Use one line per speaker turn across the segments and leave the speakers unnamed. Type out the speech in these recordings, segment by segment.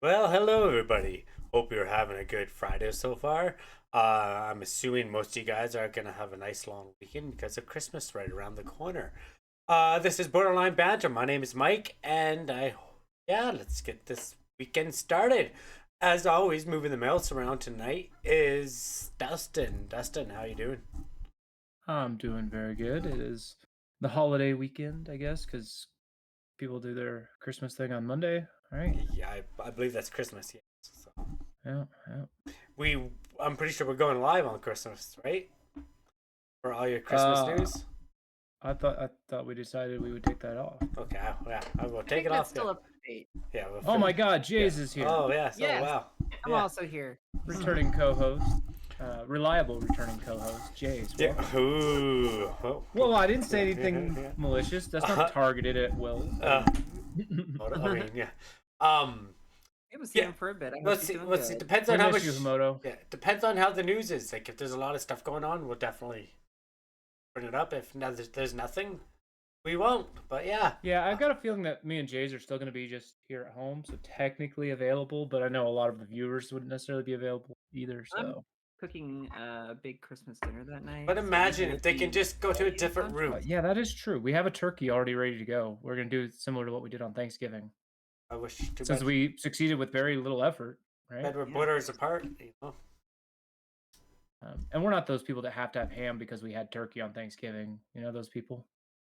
Well, hello everybody. Hope you're having a good Friday so far. I'm assuming most of you guys are gonna have a nice long weekend because of Christmas right around the corner. This is Borderline Banter. My name is Mike, and let's get this weekend started. As always, moving the mouse around tonight is Dustin. Dustin, how you doing?
I'm doing very good. It is the holiday weekend, I guess, because people do their Christmas thing on Monday, right?
Yeah, I believe that's Christmas. Yes. So
Yeah, yeah.
I'm pretty sure we're going live on Christmas, right? For all your Christmas
Uh,
news.
I thought we decided we would take that off.
Okay, yeah, I will
I
take
think
it
that's
off.
still
Yeah,
up to date.
yeah.
Oh my God,
Yeah.
Jays is here.
Oh yeah. So
Yes.
wow.
I'm
Yeah.
also here.
Returning co-host, reliable returning co-host, Jays.
Yeah.
Welcome.
Ooh. Oh.
Well, I didn't say anything
Yeah.
malicious. That's not targeted at Will.
I mean, yeah.
It was
Yeah.
him for a bit. I hope
Let's
he's
see.
doing
Let's see.
good.
Depends
We
on how
miss
much.
you, Himoto.
Yeah. Depends on how the news is. Like, if there's a lot of stuff going on, we'll definitely bring it up. If there's nothing, we won't. But yeah.
Yeah, I've got a feeling that me and Jays are still going to be just here at home, so technically available, but I know a lot of the viewers wouldn't necessarily be available either,
I'm
so.
cooking a big Christmas dinner that night.
But
so
imagine
maybe
if they
we'll
can
be
just go to a
ready
different
go.
room.
Yeah, that is true. We have a turkey already ready to go. We're going to do similar to what we did on Thanksgiving.
I wish. Too
Since
bad.
we succeeded with very little effort, right?
Bed we're
Yeah.
borders apart. You know.
And we're not those people that have to have ham because we had turkey on Thanksgiving. You know those people?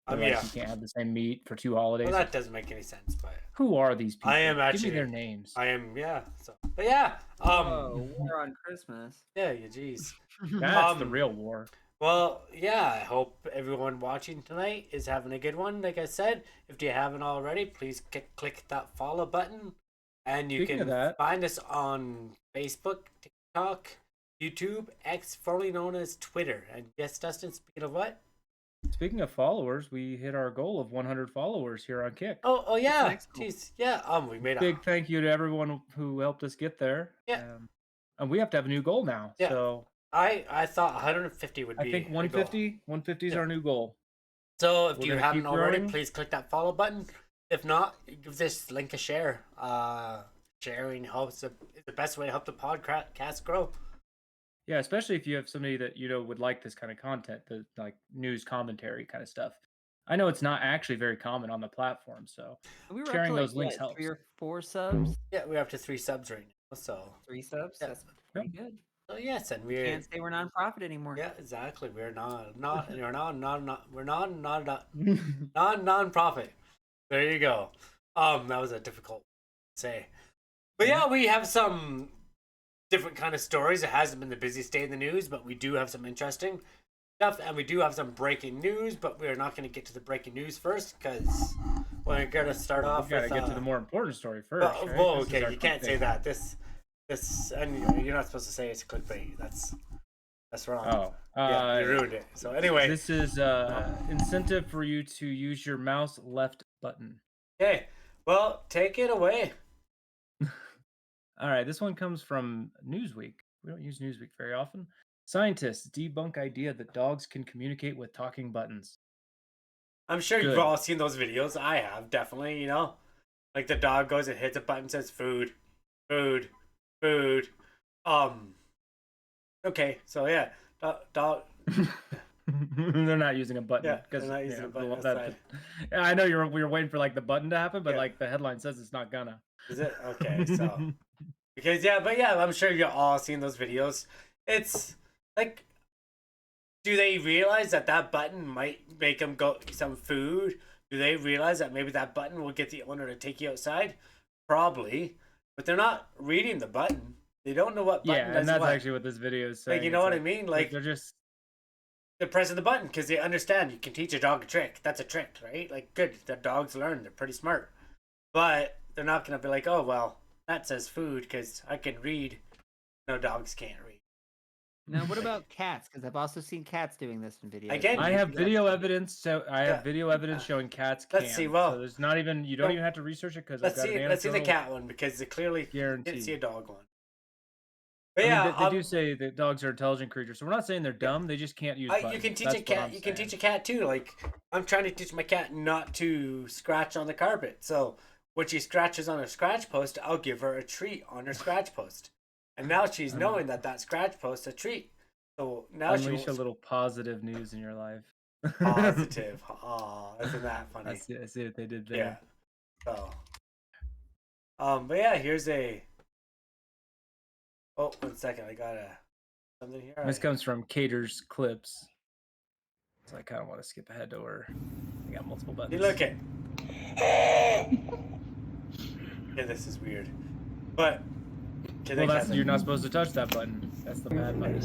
They're
Yeah.
like, you can't have the same meat for 2 holidays.
Well, that doesn't make any sense, but
Who are these people?
I am
Give
actually.
me their names.
I am. Yeah. So, but yeah.
Oh, war on Christmas.
Yeah. Yeah. Jeez.
That's the
Um,
real war.
Well, yeah, I hope everyone watching tonight is having a good one. Like I said, if you haven't already, please click that follow button. And you
Speaking of
can
that-
find us on Facebook, TikTok, YouTube, X, formerly known as Twitter. And yes, Dustin, speaking of what?
Speaking of followers, we hit our goal of 100 followers here on Kick.
Oh yeah.
Next goal.
Jeez. Yeah, we made a
Big thank you to everyone who helped us get there.
Yeah.
And we have to have a new goal now.
Yeah.
So
I thought 150 would be
I think
the goal.
150 is
Yeah.
our new goal.
So if
We're
you
gonna
haven't
keep
already,
growing.
please click that follow button. If not, give this link a share. Sharing helps is the best way to help the podcast grow.
Yeah, especially if you have somebody that you know would like this kind of content, the like news commentary kind of stuff. I know it's not actually very common on the platform, so
We were
sharing
up to
those links helps.
3 or 4 subs.
Yeah, we're up to 3 subs right now. So
3 subs.
Yeah.
That's pretty good.
so yes, and we're
Can't say we're nonprofit anymore.
yeah, exactly. We're non-profit. There you go. That was a difficult to say. But yeah, we have some different kind of stories. It hasn't been the busiest day in the news, but we do have some interesting stuff, and we do have some breaking news. But we are not going to get to the breaking news first because we're going to start
We
off
gotta
with.
get to the more important story first. right?
Whoa,
This is
okay,
our
you can't say
clickbait.
that. This, and you're not supposed to say it's clickbait. That's wrong.
Oh,
Yeah, you ruined it. So anyway,
this is incentive for you to use your mouse left button.
okay. Well, take it away.
All right, this one comes from Newsweek. We don't use Newsweek very often. Scientists debunk idea that dogs can communicate with talking buttons.
I'm sure you've
Good.
all seen those videos. I have, definitely, you know? Like the dog goes and hits a button, says food, food, food. Okay, so yeah, dog.
They're not using a button.
Yeah,
'cause,
they're not using a button,
well,
that's
yeah, I know we were waiting for like the button to happen, but
Yeah.
like the headline says it's not gonna.
Is it? Okay, so. Because, yeah, but yeah, I'm sure you've all seen those videos. It's like, do they realize that that button might make them go some food? Do they realize that maybe that button will get the owner to take you outside? Probably. But they're not reading the button. They don't know what button
Yeah,
does
and that's
what.
actually what this video is saying.
Like, you know
It's
what I mean? Like,
they're just
they're pressing the button because they understand you can teach a dog a trick. That's a trick, right? Like, good. The dogs learn. They're pretty smart. But they're not going to be like, oh, well, that says food because I can read. No, dogs can't read.
Now, what about cats? Because I've also seen cats doing this in videos.
Again,
I have video evidence. So I have
Yeah.
video evidence showing cats can.
Let's see, well-
so there's not even you don't
Well,
even have to research it because
Let's see the cat one because they clearly didn't see a
Guaranteed.
dog one. But
I mean,
yeah,
they do say that dogs are intelligent creatures, so we're not saying they're dumb. They just can't use.
you
buttons.
can teach
That's
a
what
cat.
I'm
You can
saying.
teach a cat too. Like I'm trying to teach my cat not to scratch on the carpet. So when she scratches on her scratch post, I'll give her a treat on her scratch post. And now she's knowing that scratch post a treat. So now
Unleash a little positive news in your life.
positive. Oh, isn't that funny?
I see what they did
Yeah.
there.
So, but yeah, here's a. Oh, 1 second. I got something here.
This comes from Cater's Clips. So I kind of want to skip ahead to where I got multiple buttons.
You look at. Yeah, this is weird. But.
Well, you're not supposed to touch that button. That's the bad button.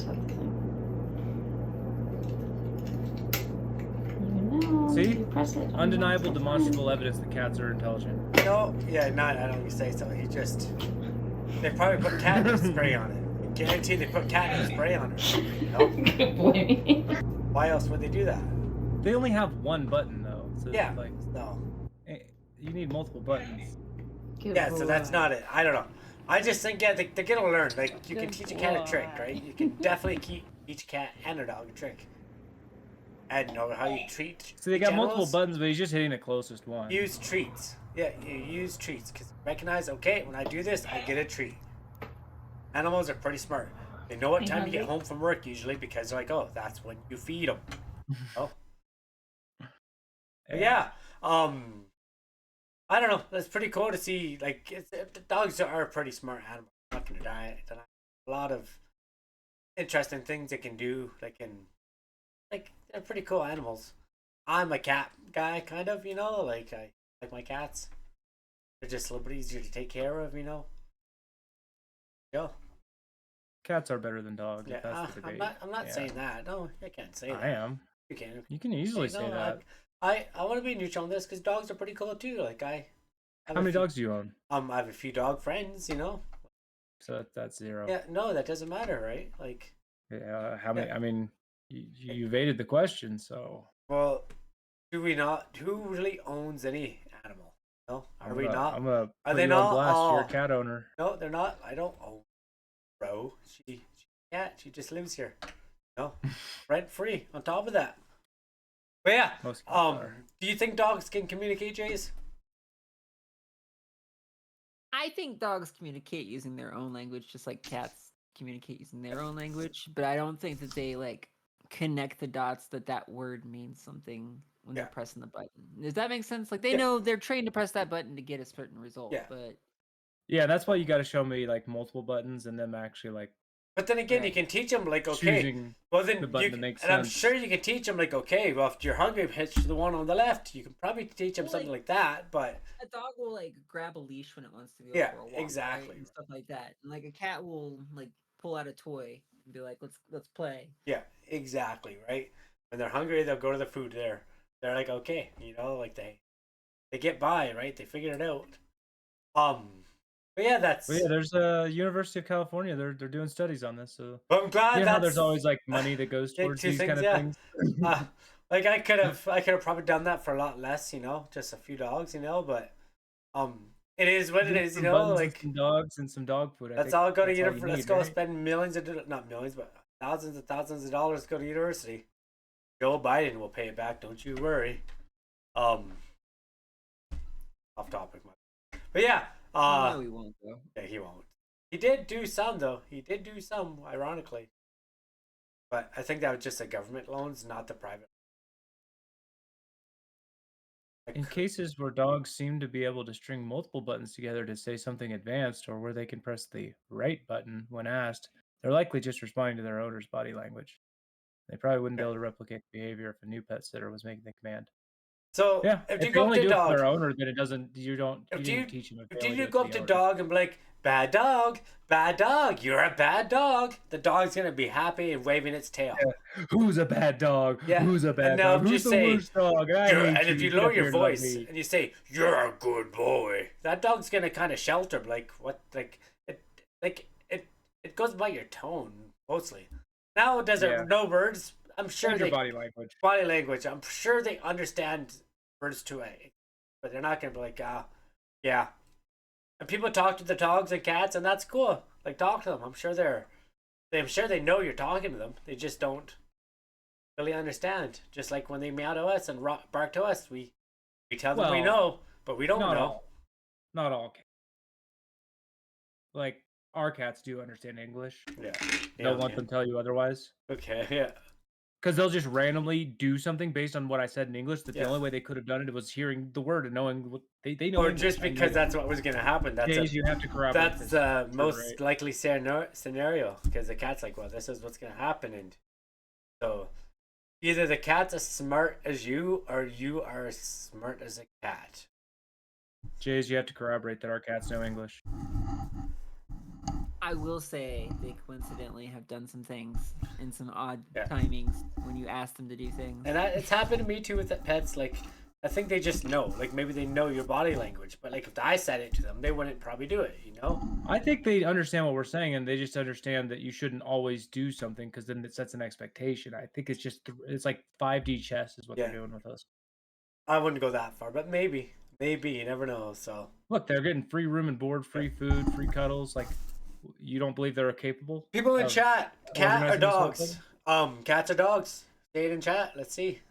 See? Undeniable, demonstrable evidence that cats are intelligent.
No, yeah, not. I don't say so. He just. They probably put catnip spray on it. I guarantee they put catnip spray on it. You know? Why else would they do that?
They only have one button though. So
Yeah.
Like,
No.
you need multiple buttons.
Yeah, so that's not it. I don't know. I just think they're gonna learn. Like you can teach a cat a trick, right? You can definitely teach a cat and a dog a trick. And know how you treat.
So they got
animals.
multiple buttons, but he's just hitting the closest one.
Use treats. Yeah, you use treats because recognize. Okay, when I do this, I get a treat. Animals are pretty smart. They know what time you get home from work usually because they're like, oh, that's when you feed them. Oh. Yeah. I don't know. That's pretty cool to see. Like, dogs are a pretty smart animal. I'm not gonna die. A lot of interesting things they can do. They're pretty cool animals. I'm a cat guy, kind of. You know, like I like my cats. They're just a little bit easier to take care of. You know. Yeah.
Cats are better than dogs.
Yeah.
That's the debate.
I'm not saying that. No, I can't say that.
I am.
You can.
You can easily say that.
I want to be neutral on this because dogs are pretty cool too. Like
How many dogs do you own?
I have a few dog friends, you know.
So that's 0.
Yeah, no, that doesn't matter, right? Like.
Yeah. How many? I mean, you evaded the question, so.
Well, do we not? Who really owns any animal? No, are we not?
Are they not? Blast. You're a cat owner.
No, they're not. I don't own. Bro, she's a cat. She just lives here. No, rent free. On top of that. But yeah, do you think dogs can communicate, Jace?
I think dogs communicate using their own language, just like cats communicate using their own language. But I don't think that they like connect the dots that word means something when they're pressing the button. Does that make sense? Like they know they're trained to press that button to get a certain result.
Yeah.
But
yeah, that's why you got to show me like multiple buttons and them actually like.
But then again, you can teach them like, okay, well then
the button that makes
and I'm
sense.
sure you can teach them like, okay, well if you're hungry, hitch the one on the left. You can probably teach them something like that. But
a dog will like grab a leash when it wants to go for a walk,
exactly,
right? And stuff like that. And like a cat will like pull out a toy and be like, let's play.
Yeah, exactly, right. When they're hungry, they'll go to the food there. They're like, okay, you know, like they get by, right? They figured it out. But yeah, that's.
Well, yeah, there's a University of California. They're doing studies on this. So
I'm glad.
You know how there's always like money that goes towards these kind of things.
Like I could have probably done that for a lot less, you know, just a few dogs, you know. But it is what it is, you know. Like
some dogs and some dog food.
Let's all go to university. Let's go spend not millions, but thousands of dollars to go to university. Joe Biden will pay it back. Don't you worry. Off topic, but yeah.
No, he won't though.
Yeah, he won't. He did do some though. He did do some, ironically. But I think that was just the government loans, not the private.
In cases where dogs seem to be able to string multiple buttons together to say something advanced, or where they can press the right button when asked, they're likely just responding to their owner's body language. They probably wouldn't be able to replicate the behavior if a new pet sitter was making the command.
So
yeah,
if you
they
go
only
up to
do it
dog,
for their owner, then it doesn't. You didn't teach him.
If you go up to dog and be like, bad dog, you're a bad dog, the dog's gonna be happy and waving its tail.
Yeah. Who's a bad dog?
Yeah.
Who's a bad dog? Who's the worst dog?
And if you lower your voice and you say, you're a good boy, that dog's gonna kind of shelter, like what, it goes by your tone mostly. Now does it no words? I'm sure they
body language.
Body language. I'm sure they understand words to it, but they're not gonna be like, yeah. And people talk to the dogs and cats, and that's cool. Like talk to them. I'm sure they know you're talking to them. They just don't really understand. Just like when they meow to us and bark to us, we tell them we know, but we don't know.
Not all cats. Like, our cats do understand English.
Yeah.
Don't let them tell you otherwise.
Okay. Yeah.
Because they'll just randomly do something based on what I said in English. That
Yeah.
the only way they could have done it was hearing the word and knowing what they know.
Or
English.
just because that's what was going to happen. That's
Days you have to corroborate.
that's
this.
the
You're
most
right.
likely scenario because the cat's like, well, this is what's going to happen, and so either the cat's as smart as you or you are as smart as a cat.
Jays, you have to corroborate that our cats know English.
I will say they coincidentally have done some things in some odd
Yeah.
timings when you ask them to do things.
And it's happened to me too with the pets. Like, I think they just know. Like, maybe they know your body language, but like if I said it to them, they wouldn't probably do it. You know?
I think they understand what we're saying, and they just understand that you shouldn't always do something because then it sets an expectation. I think it's just it's like 5D chess is what
Yeah.
they're doing with us.
I wouldn't go that far, but maybe you never know. So
Look, they're getting free room and board, free food, free cuddles. Like, you don't believe they're capable?
people in
of
chat, cat or
organizing this whole
dogs?
thing?
Cats or dogs? Say it in chat. Let's see.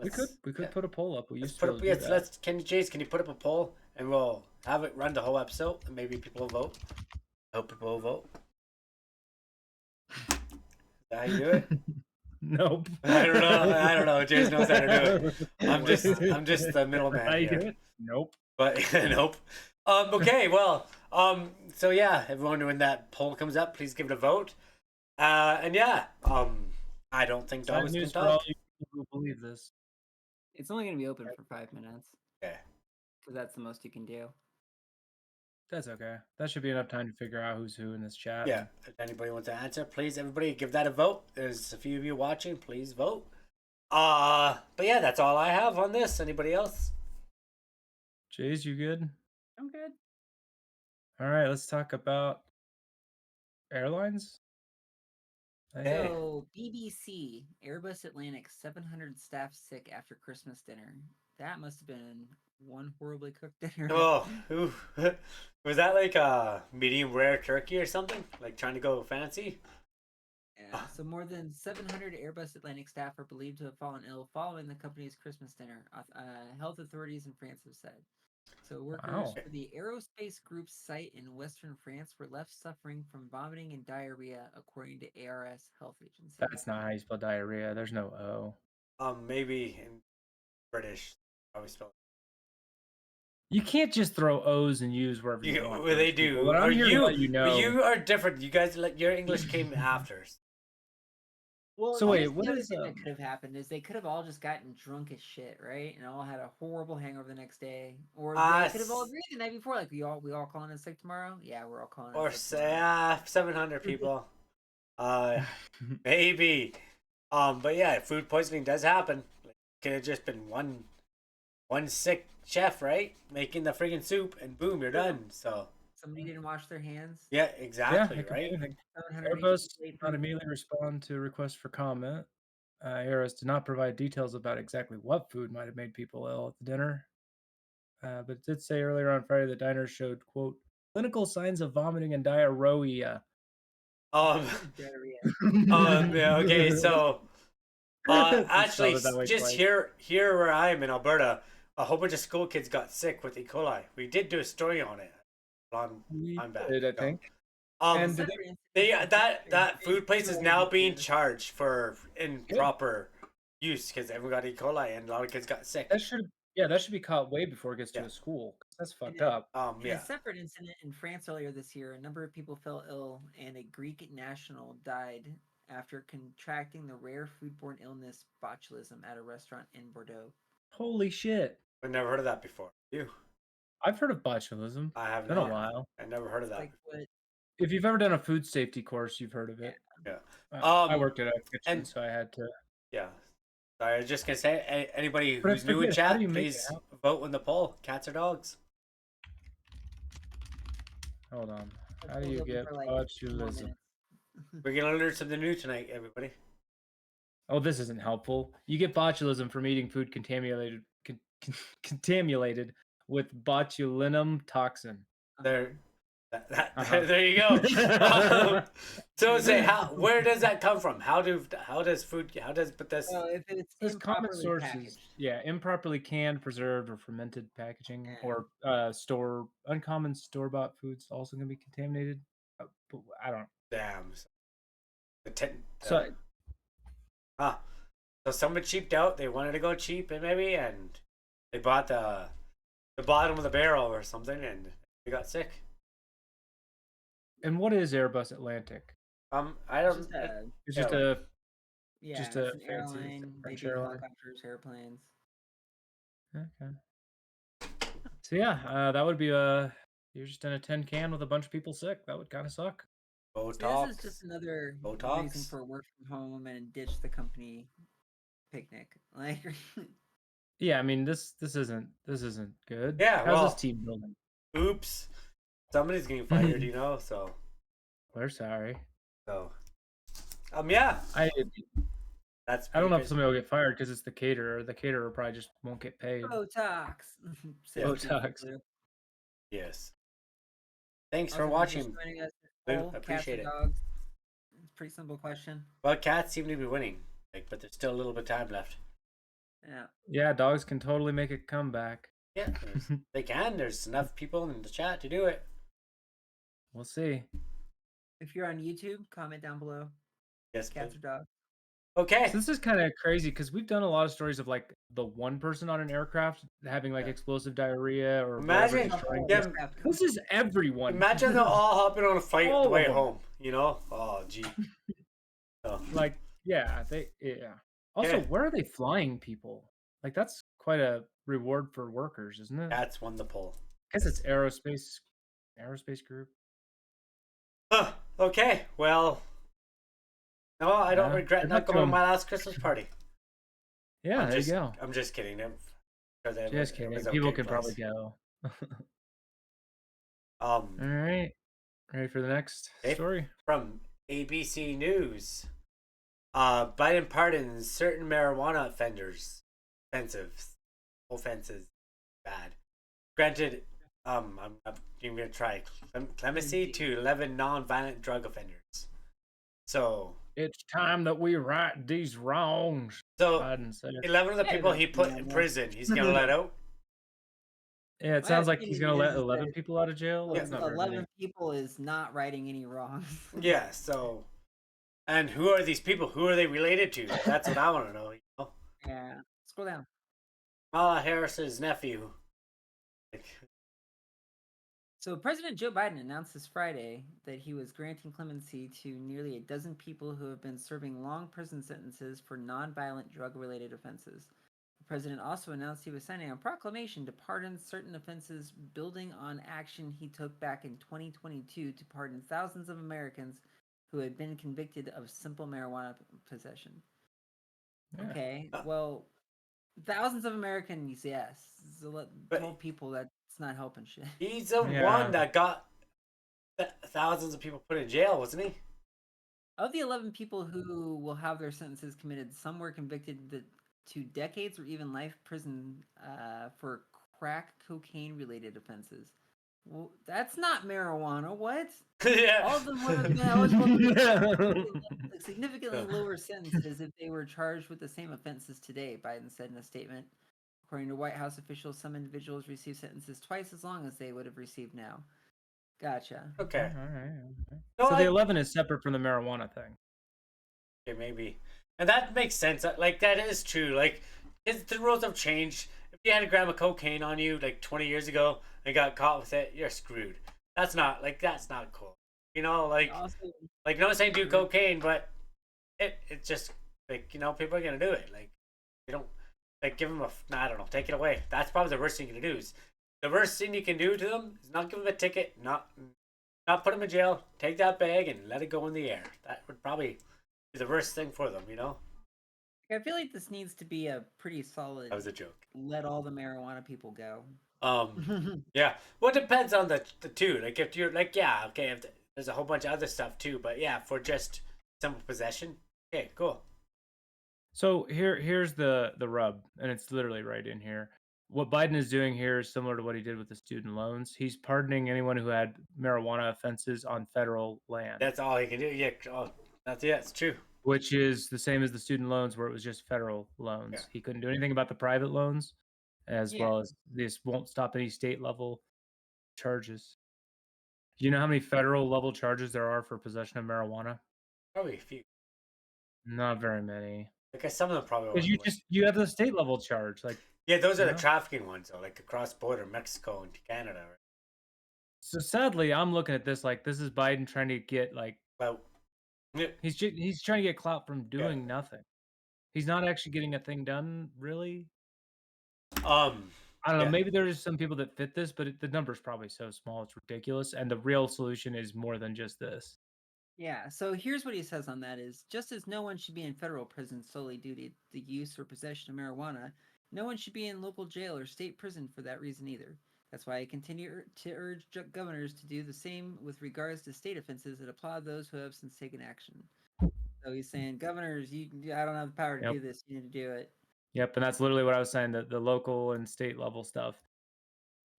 We could
yeah.
put a poll up. We
Let's
used
put
to
up.
do
Yes,
that.
can you put up a poll and we'll have it run the whole episode and maybe people will vote. I hope people will vote. Is that how you do it?
Nope.
I don't know. Jason knows how to do it. I'm just the middleman
How you do
here.
it? Nope.
But nope. Okay. Well. So yeah, everyone when that poll comes up, please give it a vote. And yeah. I don't think
Sad
dogs can
news for all
talk.
you people who believe this.
It's only going to be open for 5 minutes
Okay.
because that's the most you can do.
That's okay. That should be enough time to figure out who's who in this chat.
Yeah. If anybody wants to answer, please, everybody, give that a vote. There's a few of you watching. Please vote. But yeah, that's all I have on this. Anybody else?
Jays, you good?
I'm good.
All right, let's talk about airlines.
Hey.
So, BBC, Airbus Atlantic, 700 staff sick after Christmas dinner. That must have been one horribly cooked dinner.
Oh, ooh. Was that like a medium rare turkey or something? Like trying to go fancy?
Yeah, so more than 700 Airbus Atlantic staff are believed to have fallen ill following the company's Christmas dinner. Health authorities in France have said. So workers
Wow.
for the aerospace group's site in western France were left suffering from vomiting and diarrhea, according to ARS Health Agency.
That's not how you spell diarrhea. There's no O.
Maybe in British, probably spell.
You can't just throw O's and U's wherever you want.
Well, they
people.
do.
But I'm here to let you know.
You are different. You guys, like your English came after.
Well,
So wait,
here's
what
the other
is
thing that could have happened is they could have all just gotten drunk as shit, right? And all had a horrible hangover the next day, or they could have all agreed the night before, like we all calling in sick tomorrow. Yeah, we're all calling.
Or
in sick
say 700 people. Maybe. But yeah, food poisoning does happen. Could have just been one sick chef, right? Making the friggin' soup, and boom, you're done. So
somebody didn't wash their hands.
yeah, exactly,
it could be
right?
anything.
700
Airbus
people
did not immediately respond to a request for comment. Airbus did not provide details about exactly what food might have made people ill at the dinner. But it did say earlier on Friday that diners showed, quote, clinical signs of vomiting and diarrhea.
Diarrhea.
Yeah, okay, so actually,
that way
just
twice.
here where I am in Alberta, a whole bunch of school kids got sick with E. coli. We did do a story on it a long time back.
I think.
And
did
that food place is now being charged for improper use because everyone got E. coli and a lot of kids got sick.
That should be caught way before it gets to a school. That's fucked up.
In a separate incident in France earlier this year, a number of people fell ill and a Greek national died after contracting the rare foodborne illness botulism at a restaurant in Bordeaux.
Holy shit.
I've never heard of that before. You?
I've heard of botulism.
I have
been
not.
a while.
I never heard of that.
If you've ever done a food safety course, you've heard of it.
Yeah.
I worked at a kitchen, so I had to.
Yeah. Sorry, I was just gonna say, anybody who's new in chat, please vote in the poll. Cats or dogs?
Hold on. How do you get botulism?
We're gonna learn something new tonight, everybody.
Oh, this isn't helpful. You get botulism from eating food contaminated with botulinum toxin.
There, There you go. So say where does that come from? How does but this
So if it's
There's common
improperly
sources.
packaged.
Yeah, improperly canned, preserved, or fermented packaging,
Yeah.
or uncommon store-bought foods also can be contaminated. But I don't.
damn.
So
Huh. So someone cheaped out. They wanted to go cheap, and they bought the bottom of the barrel or something, and they got sick.
and what is Airbus Atlantic?
I
It's
don't.
just a
It's just
Airline.
a
yeah,
just
it's
a
an
fancy
airline. They
French
do
airline.
helicopters, airplanes.
Okay. So yeah, that would be you're just in a tin can with a bunch of people sick. That would kind of suck.
Botox.
This is just another
Botox?
reason for work from home and ditch the company picnic. Like,
Yeah, I mean this isn't good.
Yeah,
How's
well-
this team building?
Oops. Somebody's getting fired, you know. So
We're sorry.
yeah. That's.
I don't know if
pretty
somebody will get fired because it's the caterer. The caterer probably just won't get paid.
Botox.
Botox.
good. Yes. Thanks
Also,
for
thanks
watching.
joining us.
Lou,
Poll,
appreciate
cats or
it.
dogs? It's a pretty simple question.
Well, cats seem to be winning, but there's still a little bit of time left.
Yeah.
Yeah, dogs can totally make a comeback.
Yeah, they can. There's enough people in the chat to do it.
We'll see.
If you're on YouTube, comment down below.
Yes,
Cats
please.
or dogs?
Okay.
So this is kind of crazy because we've done a lot of stories of like the one person on an aircraft having like explosive diarrhea or whatever
Imagine,
destroying
yeah,
this. This is everyone.
imagine them all hopping on a flight
All
the
of
way
them.
home. You know? Oh, gee. Oh.
Like, yeah. Also,
Okay.
where are they flying people? Like, that's quite a reward for workers, isn't it?
Cats won the poll.
I guess it's aerospace group.
Okay. Well, no, I don't
Yeah.
regret
Good
not
luck to
going to
'em.
my last Christmas party.
Yeah,
I'm
there
just,
you go.
I'm just kidding.
Just kidding. People can probably go. All right. Ready for the next story?
From ABC News. Biden pardons certain marijuana offenders. Offenses. Bad. Granted, I'm gonna try clemency to 11 non-violent drug offenders. So
It's time that we right these wrongs.
So
Biden said.
11 of the people he put
Yeah,
in
well.
prison, he's gonna let out.
Yeah, it
My
sounds like he's gonna
opinion
let
is
11
that
people out of jail. That's not very
11
many.
people is not righting any wrongs.
Yeah. So, and who are these people? Who are they related to? That's what I want to know. You know?
Yeah. Scroll down.
Kamala Harris's nephew.
So President Joe Biden announced this Friday that he was granting clemency to nearly a dozen people who have been serving long prison sentences for nonviolent drug-related offenses. The president also announced he was signing a proclamation to pardon certain offenses, building on action he took back in 2022 to pardon thousands of Americans who had been convicted of simple marijuana possession.
Yeah.
Okay, well, thousands of Americans, yes.
But-
12 people, that's not helping shit.
He's the
Yeah.
one that got thousands of people put in jail, wasn't he?
Of the 11 people who will have their sentences committed, some were convicted to decades or even life prison for crack cocaine related offenses. Well, that's not marijuana. What?
Yeah.
All of them would have been eligible for
Yeah.
significantly lower sentences if they were charged with the same offenses today, Biden said in a statement. According to White House officials, some individuals received sentences twice as long as they would have received now. Gotcha.
Okay.
All right.
No,
So the 11 is separate from the marijuana thing.
Okay, maybe. And that makes sense. Like, that is true. Like, the rules have changed. If you had a gram of cocaine on you, like, 20 years ago and got caught with it, you're screwed. That's not cool. You know, like,
Also,
like, no one's saying do cocaine, but it's just, like, you know, people are going to do it. Like, they don't, like, give them I don't know, take it away. That's probably the worst thing you can do. The worst thing you can do to them is not give them a ticket, not put them in jail, take that bag and let it go in the air. That would probably be the worst thing for them, you know?
I feel like this needs to be a pretty solid.
That was a joke.
Let all the marijuana people go.
Yeah. Well, it depends on the two. Like, if you're like, yeah, okay, if there's a whole bunch of other stuff too, but yeah, for just simple possession, okay, cool.
So here's the rub, and it's literally right in here. what Biden is doing here is similar to what he did with the student loans. He's pardoning anyone who had marijuana offenses on federal land,
That's all he can do. Yeah. Oh, it's true.
which is the same as the student loans where it was just federal
Yeah.
loans. He couldn't do anything about the private loans, as
Yeah.
well as this won't stop any state level charges. Do you know how many federal level charges there are for possession of marijuana?
Probably a few.
Not very many.
Like some of them probably
Because
won't.
you have the state level charge. Like,
Yeah, those are
you
the
know?
trafficking ones, though, like across border Mexico and Canada. Right?
So sadly, I'm looking at this like this is Biden trying to get like
Well, yeah,
he's trying to get clout from doing nothing. He's not actually getting a thing done, really. I don't know.
yeah.
Maybe there's some people that fit this, but the number's probably so small, it's ridiculous. And the real solution is more than just this.
Yeah, so here's what he says on that is just as no one should be in federal prison solely due to the use or possession of marijuana, no one should be in local jail or state prison for that reason either. That's why I continue to urge governors to do the same with regards to state offenses and applaud those who have since taken action. So he's saying, governors, I don't have the power to do this. You need to do it.
Yep, and that's literally what I was saying, that the local and state level stuff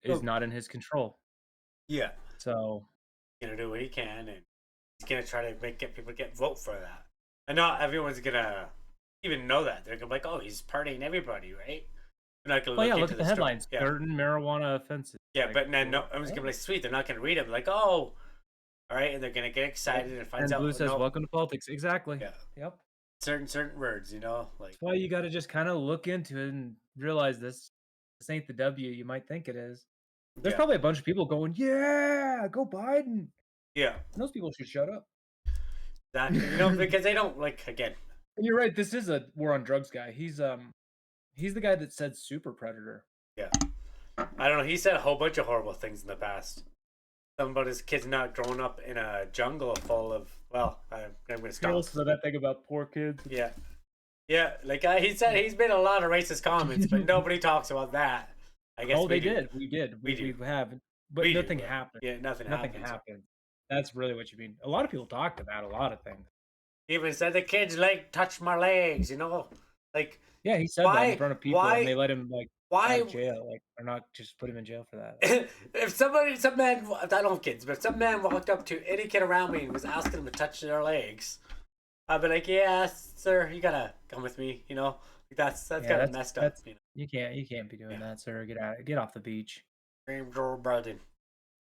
is not in his control.
Yeah.
So
he's gonna do what he can, and he's gonna try to get people to vote for that. And not everyone's gonna even know that. They're gonna be like, "Oh, he's partying everybody, right?" They're not gonna
look at the headlines.
Yeah.
Certain marijuana offenses.
Yeah,
like,
but then no, everyone's gonna be like, "Sweet." They're not gonna read them. Like, "Oh, all right," and they're gonna get excited and find out.
Blue says, "Welcome to politics." Exactly.
Yeah.
Yep.
Certain words, you know, like.
That's why you got to just kind of look into it and realize this ain't the W you might think it is. There's probably a bunch of people going, "Yeah, go Biden."
Yeah.
And those people should shut up.
That because they don't again.
And you're right. This is a war on drugs guy. He's the guy that said super predator.
Yeah. I don't know. He said a whole bunch of horrible things in the past. Something about his kids not growing up in a jungle full of. Well, I'm going to stop.
Also, that thing about poor kids.
Yeah. Yeah. He said he's made a lot of racist comments, but nobody talks about that. I guess.
Oh, they did. We did. We have, but nothing happened.
Yeah, nothing
happened. That's really what you mean. A lot of people talked about a lot of things.
He even said the kid's leg touched my legs. Like.
Yeah, he said that in front of people, and they let him out of jail, or not just put him in jail for that.
If some man, I don't have kids, but some man walked up to any kid around me and was asking them to touch their legs, I'd be like, "Yeah, sir, you gotta come with me." That's kind of messed up.
You can't be doing that, sir. Get off the beach.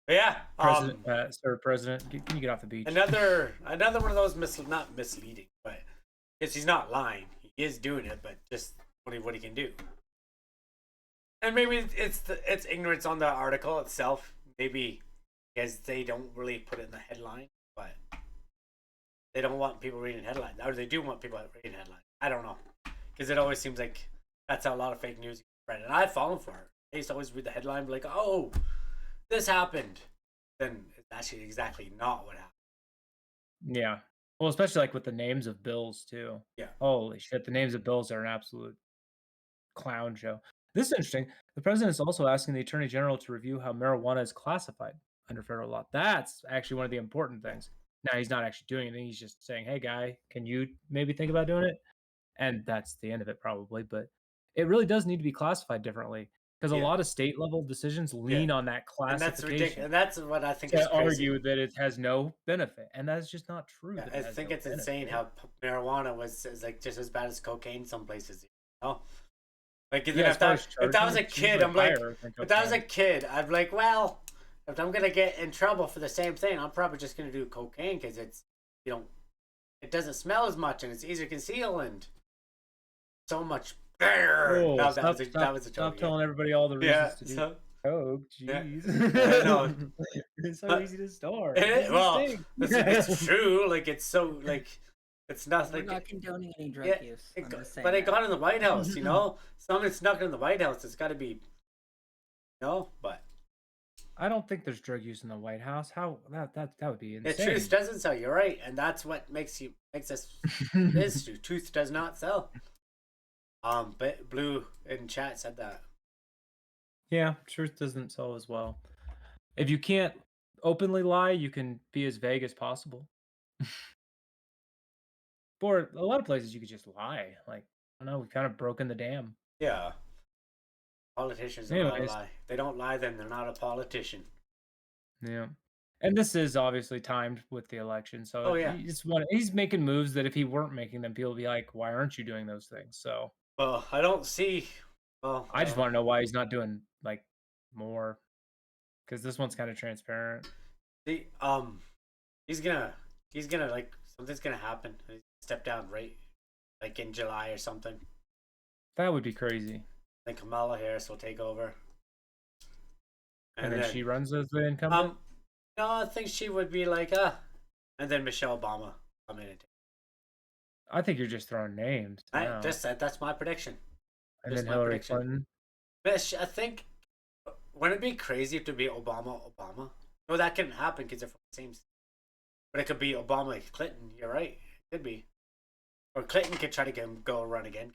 Yeah,
Sir President, can you get off the beach?
Another one of those not misleading, but because he's not lying, he is doing it, but just what he can do. And maybe it's ignorance on the article itself. Maybe because they don't really put it in the headline, but they don't want people reading headlines, or they do want people reading headlines. I don't know, because it always seems like that's how a lot of fake news is spread, and I've fallen for it. I used to always read the headline, be like, "Oh, this happened," then it's actually exactly not what happened.
Yeah. Well, especially with the names of bills too.
Yeah.
Holy shit, the names of bills are an absolute clown show. This is interesting. The president is also asking the attorney general to review how marijuana is classified under federal law. That's actually one of the important things. Now, he's not actually doing anything. He's just saying, "Hey, guy, can you maybe think about doing it?" And that's the end of it, probably. But it really does need to be classified differently, because a lot of state level decisions lean on that classification.
And that's ridiculous. And that's what I think
to
is crazy.
argue that it has no benefit, and that's just not true.
Yeah, I think it's insane how marijuana is just as bad as cocaine some places. If that was a kid, I'm like, if that was a kid, I'd be like, well, if I'm gonna get in trouble for the same thing, I'm probably just gonna do cocaine because it's, it doesn't smell as much and it's easier to conceal and so much better.
Oh,
that was a joke.
Stop telling everybody all the reasons to do coke. Jeez.
Yeah. No.
It's so easy to store.
It's true. It's so it's not
We're not condoning any drug use.
But it got in the White House, Someone snuck in the White House. It's got to be, but
I don't think there's drug use in the White House. How that would be insane.
The truth doesn't sell. You're right, and that's what makes us is true. Truth does not sell. But Blue in chat said that.
Yeah, truth doesn't sell as well. If you can't openly lie, you can be as vague as possible. For a lot of places, you could just lie. I don't know, we've kind of broken the dam.
Yeah. Politicians don't
Anyways.
lie. If they don't lie, then they're not a politician.
Yeah. And this is obviously timed with the election. So
Oh, yeah.
he's making moves that if he weren't making them, people would be like, why aren't you doing those things? So
Well, I don't see. Well,
I just want to know why he's not doing like more. Because this one's kind of transparent.
see. He's gonna like something's gonna happen. He's gonna step down right, like in July or something.
That would be crazy.
Then Kamala Harris will take over.
And then she runs as the incumbent?
No, I think she would be like, and then Michelle Obama come in and take.
I think you're just throwing names.
I just said that's my prediction.
And then Hillary Clinton.
I think, wouldn't it be crazy if to be Obama? No, that couldn't happen because they're from the same. But it could be Obama, Clinton. You're right. It could be. Or Clinton could try to go run again.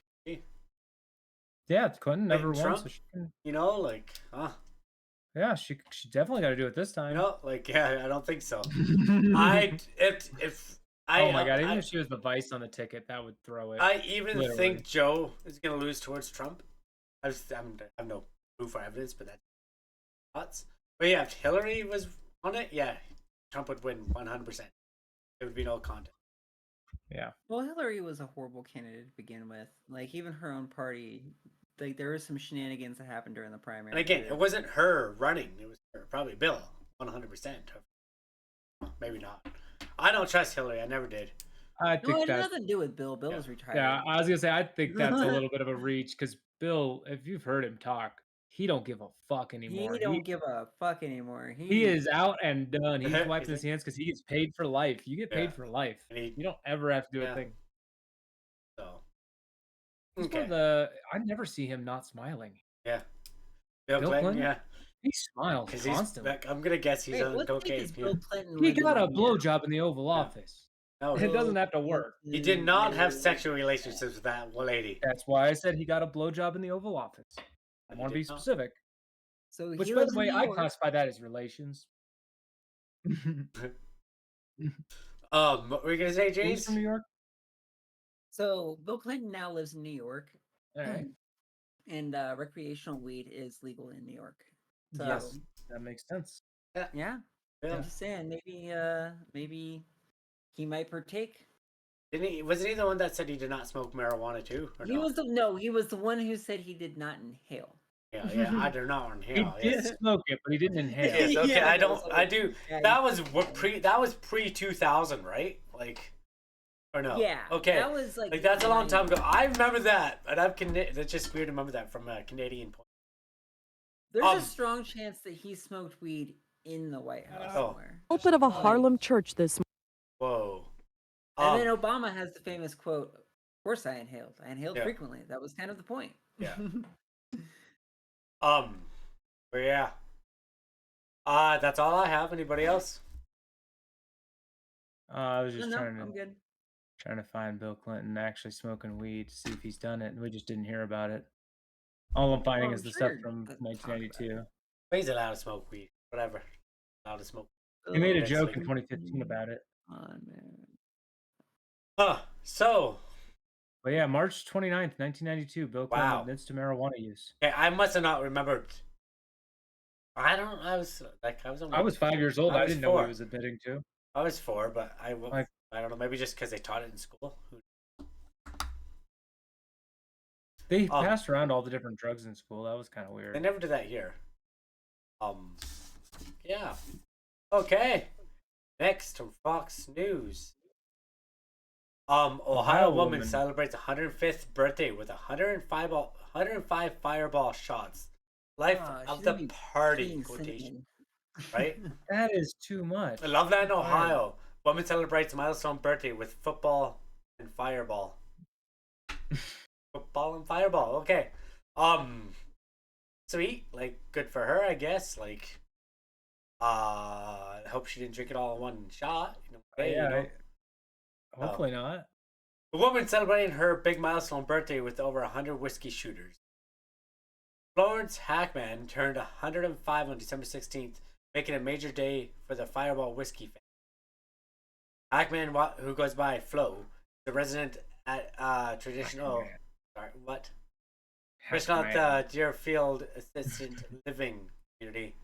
Yeah, Clinton never won,
Trump,
so she can.
You know, like,
Yeah, she definitely got to do it this time.
You know, like, yeah, I don't think so.
Oh my god! Even if she was the vice on the ticket, that would throw it.
I even think Joe is gonna lose towards Trump. I have no proof or evidence, but that's thoughts. But yeah, if Hillary was on it, yeah, Trump would win 100%. There would be no contest.
Yeah.
Well, Hillary was a horrible candidate to begin with. Like, even her own party, like, there was some shenanigans that happened during the primary.
And again, it wasn't her running; it was probably Bill, 100%. Maybe not. I don't trust Hillary. I never did.
I think
it had nothing to do with Bill. Bill was retired.
Yeah, I was gonna say I think that's a little bit of a reach because Bill, if you've heard him talk, he don't give a fuck anymore.
He don't give a fuck anymore.
He is out and done. He's wiping his hands because he gets paid for life. You get paid for life. You don't ever have to do a thing.
So,
I never see him not smiling.
Yeah.
Bill Clinton? Yeah. He smiles constantly.
I'm gonna guess he's on cocaine.
He got a blowjob in the Oval Office.
No,
it doesn't have to work.
He did not have sexual relationships with that lady.
That's why I said he got a blowjob in the Oval Office. I want to be specific.
So
which, by the way, I classify that as relations.
What were you gonna say, James?
He's from New York.
So Bill Clinton now lives in New York.
All right.
And recreational weed is legal in New York. So,
yes, that makes sense.
Yeah. I'm just saying, maybe he might partake.
Didn't he? Wasn't he the one that said he did not smoke marijuana too?
He was the one who said he did not inhale.
Yeah, I do not inhale.
He did smoke it, but he didn't inhale.
Yes, okay, I do. That was pre 2000, right? Like, or no?
Yeah.
Okay.
That was like
that's a long time ago. I remember that, and that's just weird to remember that from a Canadian point.
There's a strong chance that he smoked weed in the White House somewhere.
Pulpit of a Harlem church this morning.
Whoa.
And then Obama has the famous quote, "Of course I inhaled. I inhaled frequently. That was kind of the point."
Yeah. But yeah. That's all I have. Anybody else?
I was just
I'm good.
Trying to find Bill Clinton actually smoking weed to see if he's done it, and we just didn't hear about it. All I'm finding is the stuff from 1992.
He's allowed to smoke weed. Whatever. Allowed to smoke.
He made a joke in 2015 about it.
Oh, man.
So.
But yeah, March 29th, 1992, Bill Clinton admits to marijuana use.
Okay, I must have not remembered. I was
5 years old. I didn't know what he was admitting to.
I was 4, but I don't know. Maybe just because they taught it in school.
They passed around all the different drugs in school. That was kind of weird.
They never did that here. Yeah. Okay. Next from Fox News. Ohio woman celebrates 105th birthday with 105 fireball shots. Life of the party quotation. Right?
That is too much.
Loveland, Ohio. Woman celebrates milestone birthday with football and fireball. Football and fireball. Okay. Sweet. Like, good for her, I guess. Like, I hope she didn't drink it all in one shot.
Hopefully not.
A woman celebrating her big milestone birthday with over 100 whiskey shooters. Florence Hackman turned 105 on December 16th, making a major day for the Fireball whiskey fan. Hackman, who goes by Flo, the resident at traditional. Sorry, what? It's not the Deerfield Assistant Living Community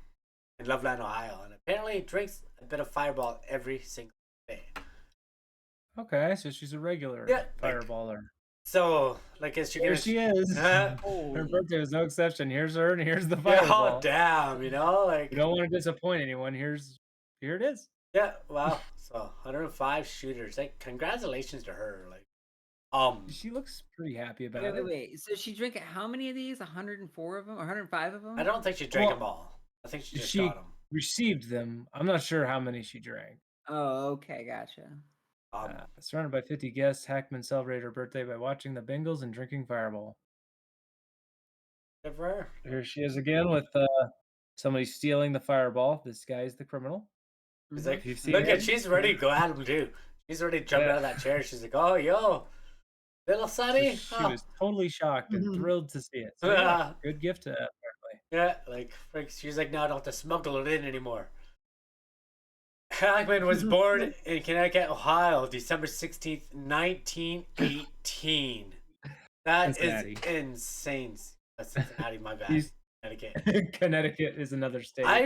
in Loveland, Ohio, and apparently drinks a bit of Fireball every single day.
Okay, so she's a regular fireballer.
So, like, is she
Here she is. Her birthday was no exception. Here's her, and here's the fireball.
Oh, damn, you know, like...
You don't want to disappoint anyone. Here it is.
Yeah, wow. So, 105 shooters. Like, congratulations to her. Like,
she looks pretty happy about it.
Wait. So she drank how many of these? 104 of them? Or 105 of them?
I don't think she drank them all. I think she just got them.
Received them. I'm not sure how many she drank.
Oh, okay, gotcha.
Surrounded by 50 guests, Hackman celebrated her birthday by watching the Bengals and drinking Fireball.
Good for her.
Here she is again with somebody stealing the Fireball. This guy is the criminal.
He's like, look at, she's ready to go at him too. She's already jumped out of that chair. She's like, oh, yo, little Sonny.
She was totally shocked and thrilled to see it. So, yeah, good gift, apparently.
Yeah, like, she's like, no, I don't have to smuggle it in anymore. Hackman was born in Connecticut, Ohio, December 16th, 1918. That is insane. That's Cincinnati, my bad. Connecticut.
Connecticut is another state.
I